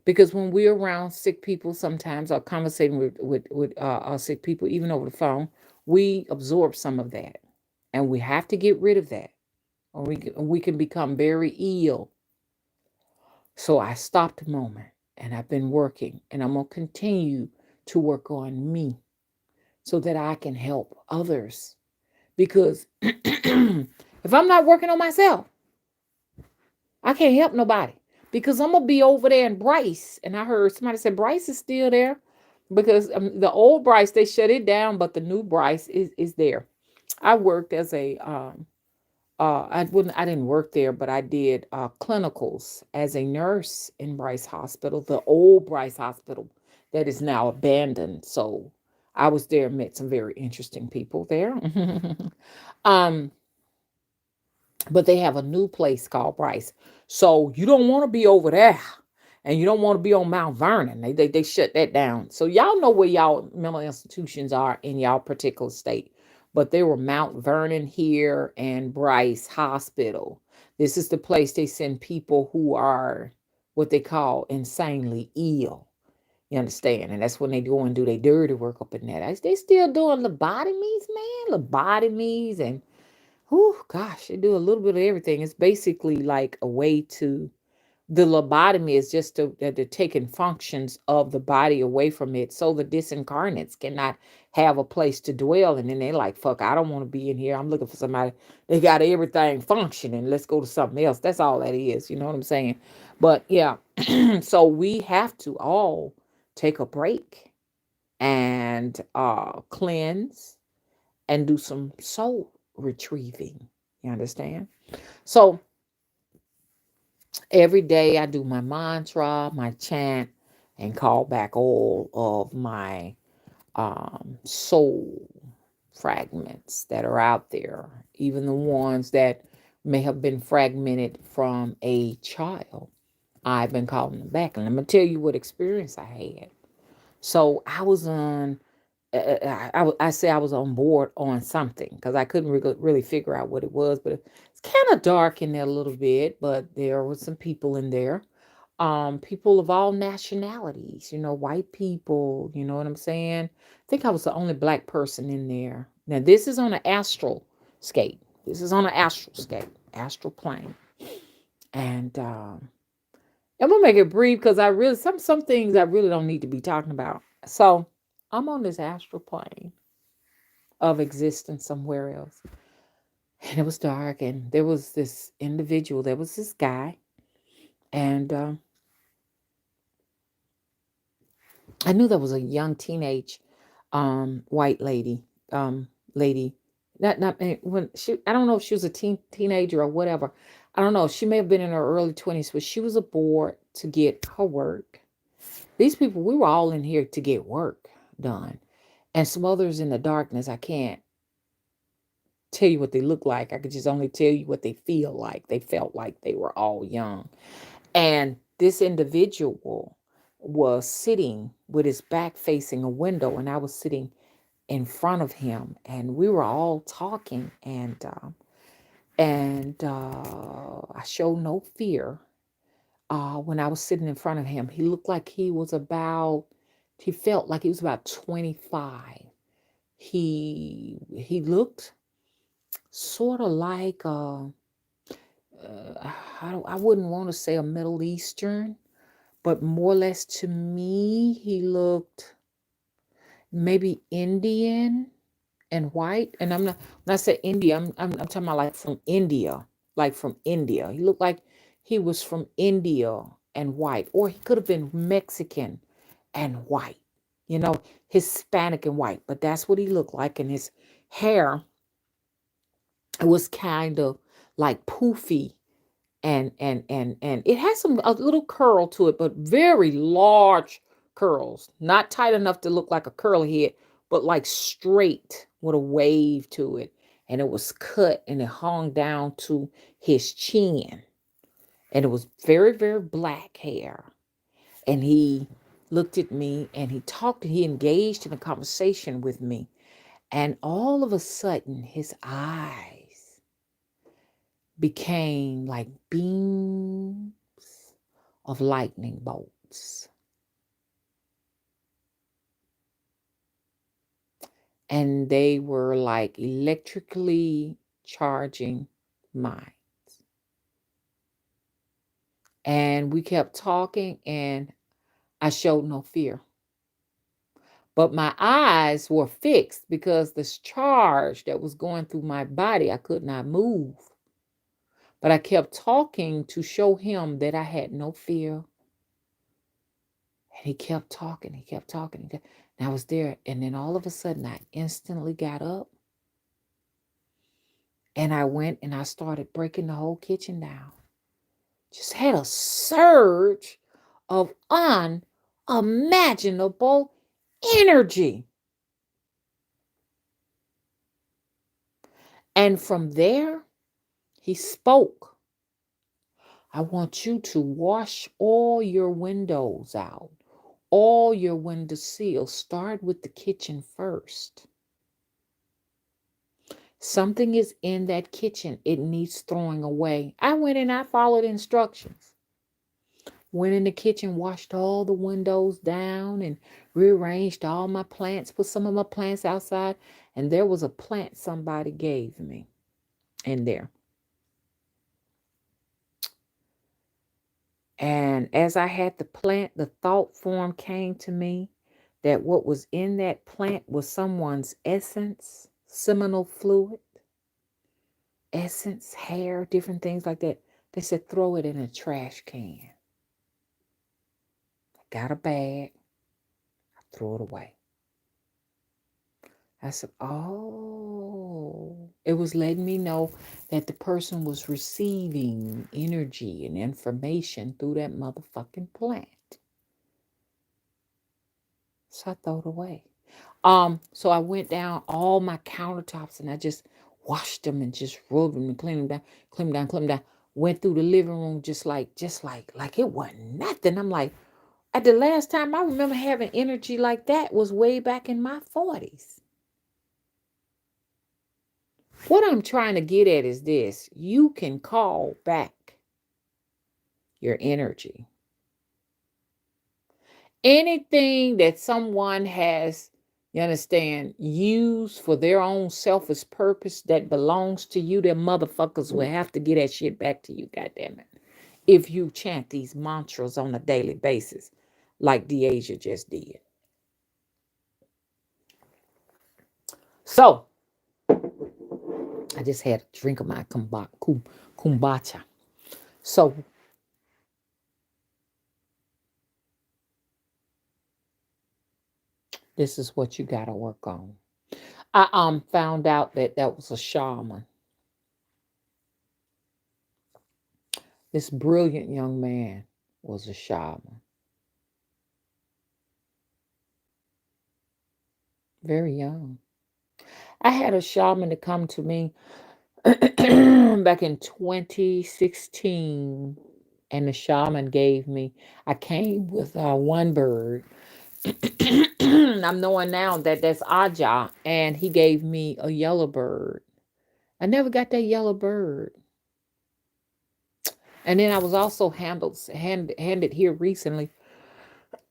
Because when we're around sick people, sometimes or conversating with our sick people, even over the phone, we absorb some of that. And we have to get rid of that. Or we can become very ill. So I stopped a moment and I've been working and I'm going to continue to work on me so that I can help others. Because if I'm not working on myself, I can't help nobody. Because I'm going to be over there in Bryce. And I heard somebody say Bryce is still there. Because the old Bryce, they shut it down, but the new Bryce is there. I worked as a I didn't work there, but I did clinicals as a nurse in Bryce Hospital, the old Bryce Hospital that is now abandoned. So I was there, met some very interesting people there. um, but they have a new place called Bryce. So you don't want to be over there. And you don't want to be on Mount Vernon. They shut that down. So y'all know where y'all mental institutions are in y'all particular state. But they were Mount Vernon here and Bryce Hospital. This is the place they send people who are what they call insanely ill. You understand? And that's when they go and do their dirty work up in there. They still doing lobotomies, man. Lobotomies and, oh gosh, they do a little bit of everything. It's basically like a way to the lobotomy is just that they're taking functions of the body away from it so the disincarnates cannot have a place to dwell. And then they're like, fuck, I don't want to be in here. I'm looking for somebody. They got everything functioning. Let's go to something else. That's all that is. You know what I'm saying? But yeah, so we have to all take a break and cleanse and do some soul retrieving. You understand? So every day I do my mantra, my chant, and call back all of my soul fragments that are out there, even the ones that may have been fragmented from a child. I've been calling them back. And let me tell you what experience I had. So I was on I say I was on board on something because I couldn't really figure out what it was, but it's kind of dark in there a little bit. But there were some people in there, people of all nationalities, white people. You know what I'm saying? I think I was the only black person in there. Now this is on an astral scape. This is on an astral scape, astral plane, and I'm gonna make it brief because I really some things I really don't need to be talking about. So I'm on this astral plane of existence somewhere else. And it was dark, and there was this individual, there was this guy, and I knew there was a young teenage white lady, lady, not when she, I don't know if she was a teenager or whatever. I don't know. She may have been in her early 20s, but she was aboard to get her work. These people, we were all in here to get work done. And some others in the darkness, I can't tell you what they look like. I could just only tell you what they feel like. They felt like they were all young. And this individual was sitting with his back facing a window, and I was sitting in front of him, and we were all talking, and I showed no fear. When I was sitting in front of him, he looked like he felt like he was about 25. He looked sort of like I wouldn't want to say a Middle Eastern, but more or less to me, he looked maybe Indian and white. And I'm not when I say India, I'm talking about like from India, like from India. He looked like he was from India and white, or he could have been Mexican and white, you know, Hispanic and white. But that's what he looked like, and his hair was kind of like poofy and it has some a little curl to it, but very large curls, not tight enough to look like a curly head, but like straight with a wave to it. and it was cut and it hung down to his chin. And it was very, very black hair. And he looked at me and he engaged in a conversation with me. And all of a sudden, his eyes became like beams of lightning bolts. And they were like electrically charging mine. And we kept talking, and I showed no fear. But my eyes were fixed because this charge that was going through my body, I could not move. But I kept talking to show him that I had no fear. And he kept talking, he kept talking. And I was there. And then all of a sudden, I instantly got up. And I went and I started breaking the whole kitchen down. Just had a surge of unimaginable energy. And from there, he spoke. I want you to wash all your windows out, all your window sills. Start with the kitchen first. Something is in that kitchen. It needs throwing away. I went and I followed instructions. Went in the kitchen, washed all the windows down and rearranged all my plants, put some of my plants outside. And there was a plant somebody gave me in there. And as I had the plant, the thought form came to me that what was in that plant was someone's essence, seminal fluid, essence, hair, different things like that. They said, throw it in a trash can. I got a bag. I threw it away. I said, oh, it was letting me know that the person was receiving energy and information through that motherfucking plant. So I threw it away. So I went down all my countertops and I just washed them and just rubbed them and cleaned them down, cleaned them down, cleaned them down. Went through the living room like it wasn't nothing. I'm like, at the last time I remember having energy like that was way back in my 40s. What I'm trying to get at is this: you can call back your energy. Anything that someone has, you understand, used for their own selfish purpose that belongs to you, them motherfuckers will have to get that shit back to you, goddammit. If you chant these mantras on a daily basis, like Deasia just did. So, I just had a drink of my kombucha. So, this is what you got to work on. I found out that was a shaman. This brilliant young man was a shaman. Very young. I had a shaman to come to me back in 2016, and the shaman gave me, I came with one bird. I'm knowing now that that's Aja, and he gave me a yellow bird. I never got that yellow bird. And then I was also handed here recently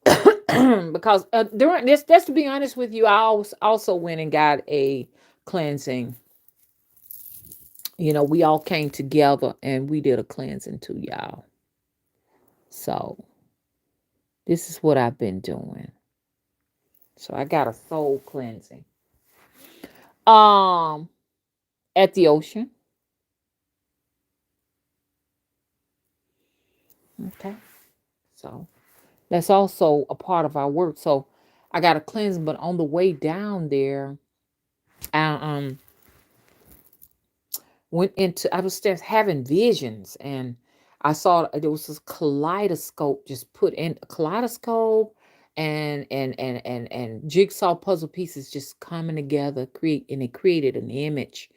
because during this, just to be honest with you, I also went and got a cleansing. You know, we all came together and we did a cleansing too, y'all. So this is what I've been doing. So I got a soul cleansing. Um, at the ocean. Okay. So that's also a part of our work. So I got a cleansing, but on the way down there, I went into, I was just having visions, and I saw there was this kaleidoscope just put in a kaleidoscope, and jigsaw puzzle pieces just coming together, create, and it created an image.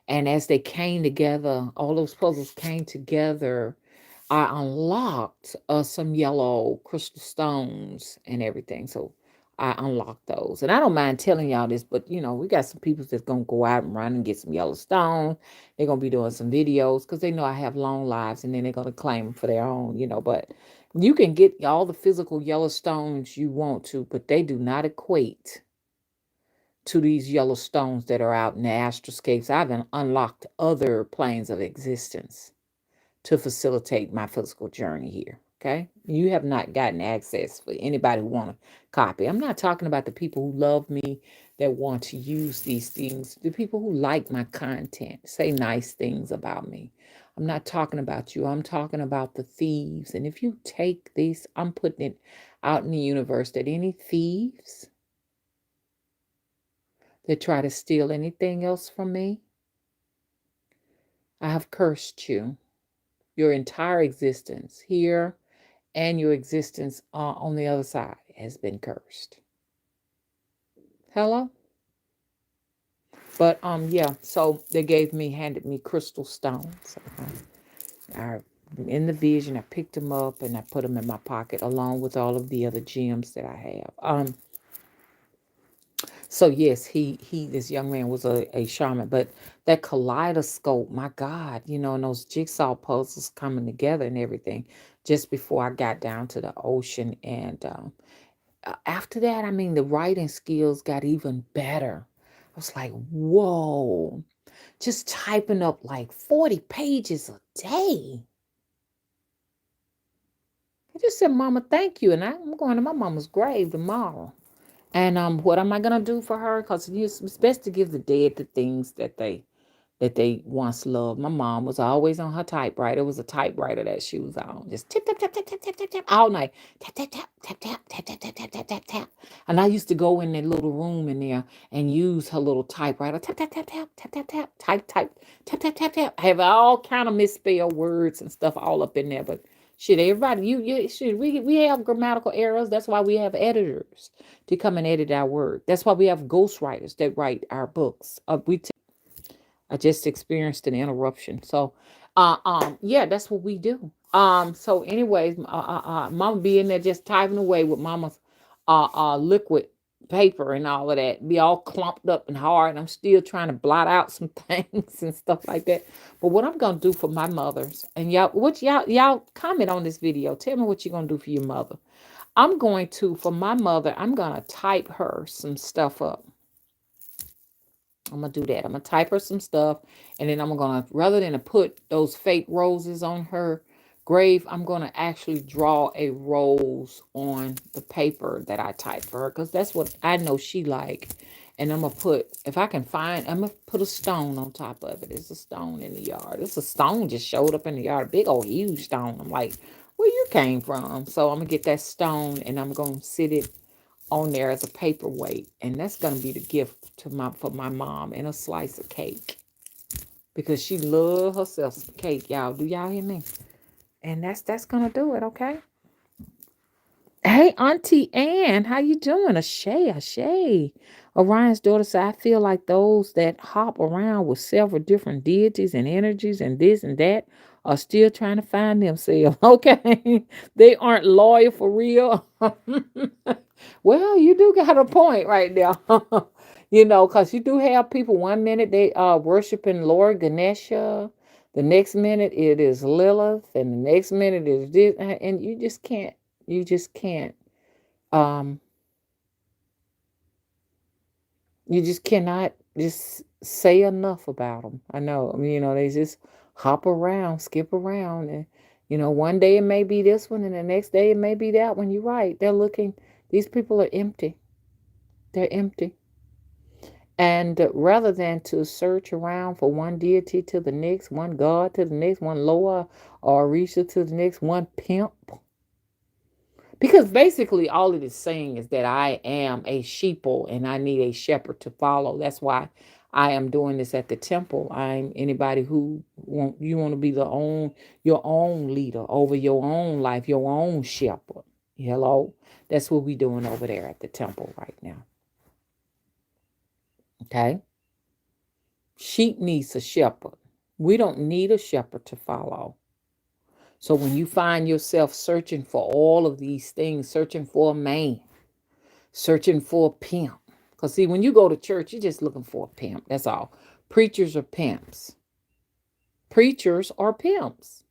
And as they came together, all those puzzles came together, I unlocked some yellow crystal stones and everything. So I unlocked those. And I don't mind telling y'all this, but we got some people that's going to go out and run and get some yellow stones. They're going to be doing some videos because they know I have long lives, and then they're going to claim them for their own. But you can get all the physical yellow stones you want to, but they do not equate to these yellow stones that are out in the astroscapes. I've unlocked other planes of existence to facilitate my physical journey here. Okay. You have not gotten access for anybody who want to copy. I'm not talking about the people who love me, that want to use these things, the people who like my content, say nice things about me. I'm not talking about you. I'm talking about the thieves. And if you take this, I'm putting it out in the universe that any thieves that try to steal anything else from me, I have cursed you. Your entire existence here and your existence on the other side has been cursed. Hello? But yeah, so they handed me crystal stones. I in the vision, I picked them up and I put them in my pocket along with all of the other gems that I have. So yes, he this young man was a shaman, but that kaleidoscope, my God, and those jigsaw puzzles coming together and everything, just before I got down to the ocean. And after that, I mean, the writing skills got even better. I was like, whoa, just typing up like 40 pages a day. I just said, Mama, thank you. And I'm going to my mama's grave tomorrow. And what am I gonna do for her? Because it's best to give the dead the things that they once loved. My mom was always on her typewriter. It was a typewriter that she was on. Just tap, tap, tap, tap, tap, tap, tap, tap, all night. Tap, tap, tap, tap, tap, tap, tap, tap, tap, tap, tap, tap. And I used to go in that little room in there and use her little typewriter. Tap, tap, tap, tap, tap, tap, tap, type, type, tap, tap, tap, tap. I have all kind of misspelled words and stuff all up in there. But shit, everybody, shit, we have grammatical errors. That's why we have editors to come and edit our work. That's why we have ghostwriters that write our books. I just experienced an interruption. So, yeah, that's what we do. So anyways, mama be in there just typing away with mama's, liquid paper and all of that. Be all clumped up and hard. And I'm still trying to blot out some things and stuff like that. But what I'm gonna do for my mothers, and y'all comment on this video. Tell me what you're gonna do for your mother. I'm going to, for my mother, I'm gonna type her some stuff up. I'm gonna do that. I'm gonna type her some stuff, and then I'm gonna, rather than to put those fake roses on her grave, I'm gonna actually draw a rose on the paper that I typed for her, because that's what I know she like. And I'm gonna put, if I can find, I'm gonna put a stone on top of it. It's a stone in the yard. It's a stone just showed up in the yard, a big old huge stone. I'm like, where you came from? So I'm gonna get that stone and I'm gonna sit it on there as a paperweight, and that's gonna be the gift to my for my mom, and a slice of cake, because she love herself some cake. Y'all, do y'all hear me? And that's gonna do it. Okay. Hey, Auntie Ann, how you doing? A Shay. Orion's daughter said, I feel like those that hop around with several different deities and energies and this and that are still trying to find themselves. Okay. They aren't loyal for real. Well, you do got a point right there. Because you do have people, one minute they are worshiping Lord Ganesha, the next minute it is Lilith, and the next minute is this, and you just can't um you just cannot just say enough about them. I know. I mean, they just hop around, skip around, and one day it may be this one, and the next day it may be that one. You're right. They're looking. These people are empty. They're empty. And rather than to search around for one deity to the next, one god to the next, one Loa or Orisha to the next, one pimp. Because basically all it is saying is that I am a sheeple and I need a shepherd to follow. That's why I am doing this at the temple. I'm anybody who want to be your own leader over your own life, your own shepherd. Hello. That's what we're doing over there at the temple right now. Okay. Sheep needs a shepherd. We don't need a shepherd to follow. So when you find yourself searching for all of these things, searching for a man, searching for a pimp. Because see, when you go to church, you're just looking for a pimp. That's all. Preachers are pimps. Preachers are pimps.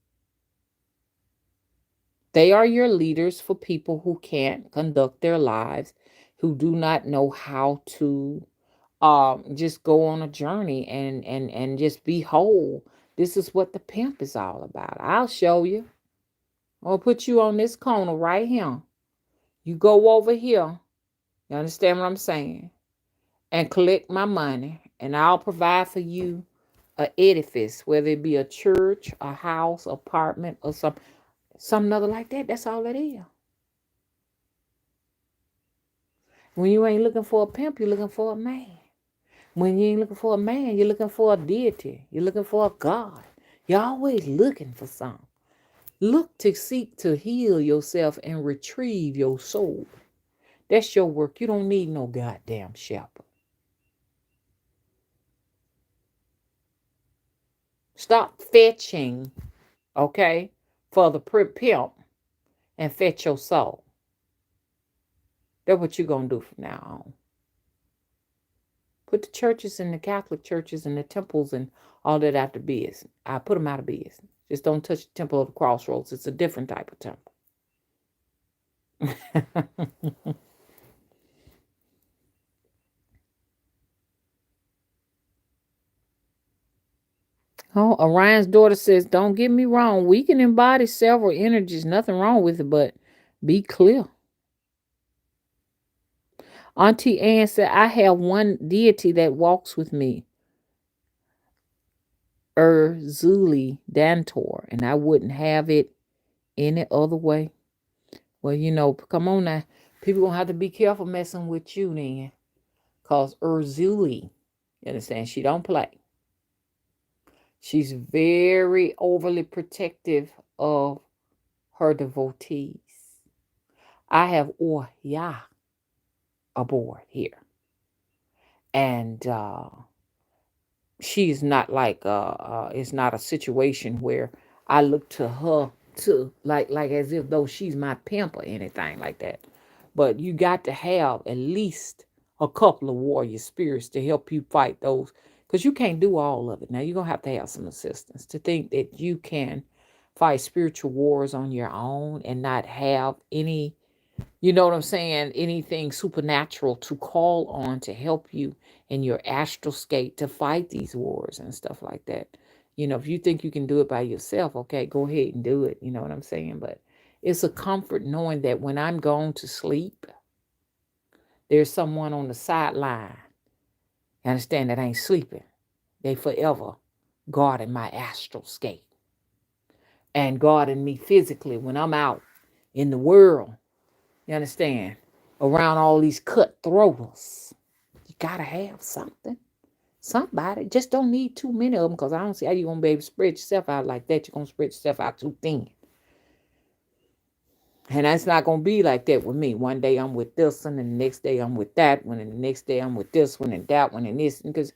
They are your leaders for people who can't conduct their lives, who do not know how to just go on a journey and just be whole. This is what the pimp is all about. I'll show you. I'll put you on this corner right here. You go over here. You understand what I'm saying? And collect my money, and I'll provide for you a edifice, whether it be a church, a house, apartment, or something other like that. That's all it is. When you ain't looking for a pimp, you're looking for a man. When you ain't looking for a man, you're looking for a deity. You're looking for a God. You're always looking for something. Look to seek to heal yourself and retrieve your soul. That's your work. You don't need no goddamn shepherd. Stop fetching, okay, for the pimp and fetch your soul. That's what you're going to do from now on. Put the churches and the Catholic churches and the temples and all that out of business. I put them out of business. Just don't touch the Temple of the Crossroads. It's a different type of temple. Oh, Orion's daughter says, don't get me wrong. We can embody several energies. Nothing wrong with it, but be clear. Auntie Ann said, I have one deity that walks with me, Urzuli Dantor, and I wouldn't have it any other way. Well, come on now. People gonna have to be careful messing with you then. Cause Urzuli, you understand, she don't play. She's very overly protective of her devotees. I have Oya aboard here. And she's not like it's not a situation where I look to her to like as if though she's my pimp or anything like that. But you got to have at least a couple of warrior spirits to help you fight those, because you can't do all of it. Now you're gonna have to have some assistance to think that you can fight spiritual wars on your own and not have any, you know what I'm saying, anything supernatural to call on to help you in your astral state to fight these wars and stuff like that. If you think you can do it by yourself, okay, go ahead and do it. You know what I'm saying? But it's a comfort knowing that when I'm going to sleep, there's someone on the sideline. You understand, that ain't sleeping. They forever guarding my astral state and guarding me physically when I'm out in the world. You understand? Around all these cutthroats. You gotta have something. Somebody. Just don't need too many of them, because I don't see how you're gonna be able to spread yourself out like that. You're gonna spread yourself out too thin. And that's not gonna be like that with me. One day I'm with this one, and the next day I'm with that one, and the next day I'm with this one and that one and this. Because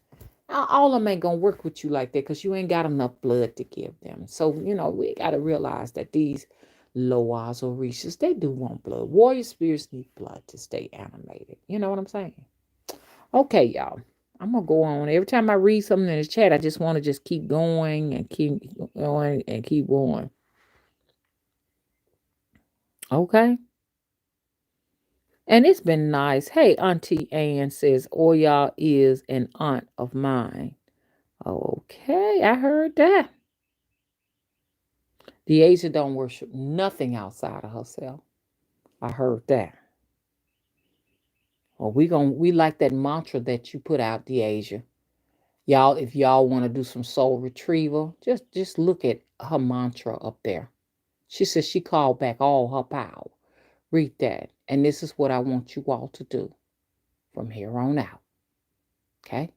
all of them ain't gonna work with you like that, because you ain't got enough blood to give them. So, we gotta realize that these Loas or Rishas, they do want blood. Warrior spirits need blood to stay animated. You know what I'm saying? Okay, y'all. I'm gonna go on. Every time I read something in the chat, I just want to just keep going and keep going and keep going. Okay. And it's been nice. Hey, Auntie Ann says Oya is an aunt of mine. Okay, I heard that. The Asia don't worship nothing outside of herself. I heard that. Well, we like that mantra that you put out, the Asia. Y'all, if y'all want to do some soul retrieval, just look at her mantra up there. She says she called back all her power. Read that. And this is what I want you all to do from here on out. Okay?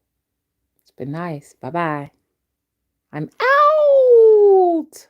It's been nice. Bye-bye. I'm out.